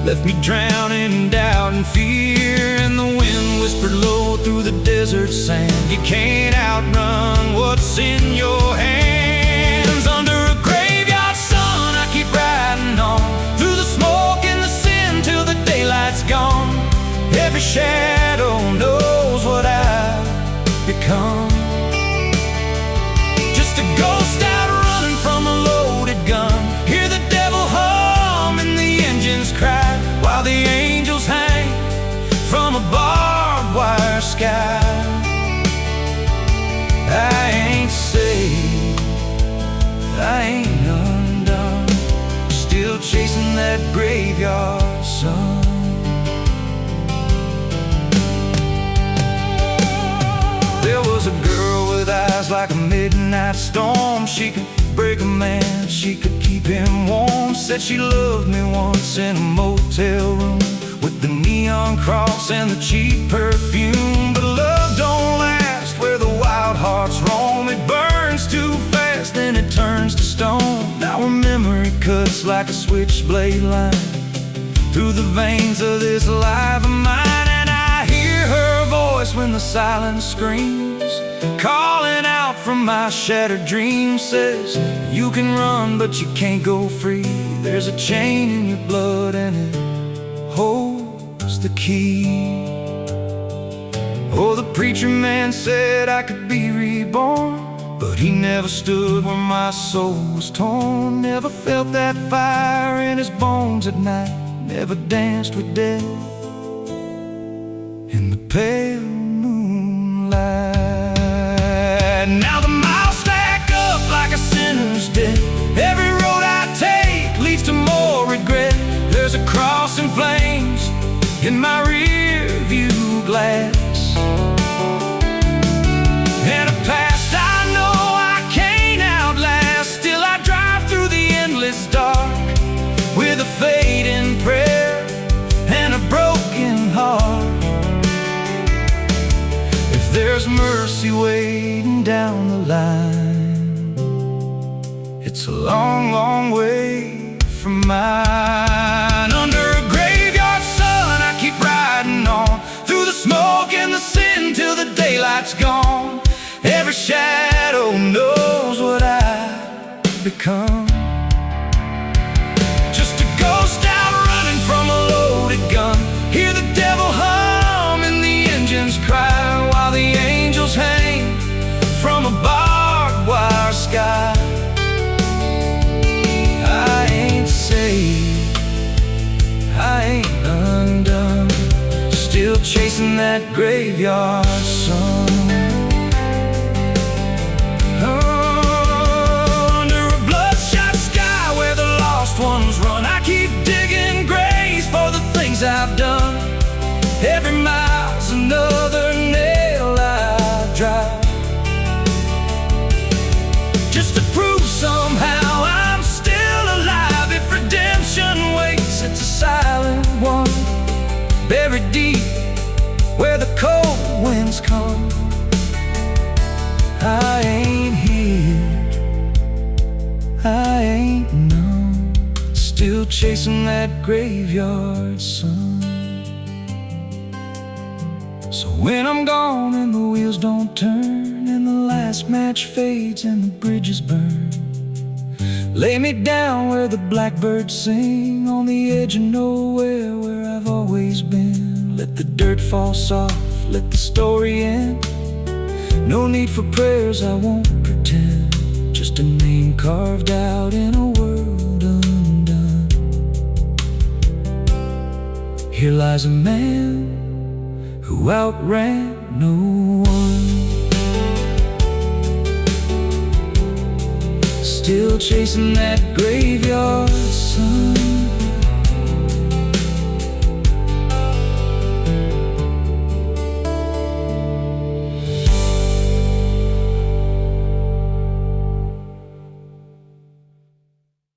left me drowning in doubt and fear. And the wind whispered low through the desert sand, you can't outrun what's in your hands. Under a graveyard sun, I keep riding on, through the smoke and the sin till the daylight's gone. Every shadow knows what I've become. Just a ghost out running from a loaded gun. Hear the devil hum and the engines cry, while the angels hang from a barbed wire sky. I ain't saved, I ain't undone, still chasing that graveyard sun. There was a girl with eyes like a midnight storm. She could break a man, she could keep him warm. Said she loved me once in a motel room, with the neon cross and the cheap perfume. But love don't last where the wild hearts roam. It burns too fast, then it turns to stone. Now her memory cuts like a switchblade line through the veins of this life of mine. And I hear her voice when the silence screams, calling out from my shattered dreams. Says, you can run but you can't go free. There's a chain in your blood and it holds the key. Oh, the preacher man said I could be reborn, but he never stood where my soul was torn. Never felt that fire in his bones at night, never danced with death in the pale moonlight. Now the miles stack up like a sinner's debt. Every road I take leads to more regret. There's a cross in flames in my rear view glass, and a past I know I can't outlast. Still I drive through the endless dark with a fading prayer and a broken heart. If there's mercy waiting down the line, it's a long, long way from mine. Under a graveyard sun, I keep riding on, through the smoke and the sin till the daylight's gone. Every shadow knows what I've become. Just a ghost out running from a loaded gun. Hear the devil hum and the engines cry, while the angels hang from a barbed wire sky. I ain't saved, I ain't undone, still chasing that graveyard sun. Under a bloodshot sky where the lost ones run, I keep digging graves for the things I've done. Every mile's another nail I drive, just to prove somehow I'm still alive. If redemption waits, it's a silent one, buried deep where the cold winds come. I ain't here, I ain't known, still chasing that graveyard sun. So when I'm gone and the wheels don't turn, and the last match fades and the bridges burn, lay me down where the blackbirds sing, on the edge of nowhere where I've always been. Let the dirt fall soft, let the story end. No need for prayers, I won't pretend. Just a name carved out in a world undone. Here lies a man who outran no one, still chasing that graveyard sun.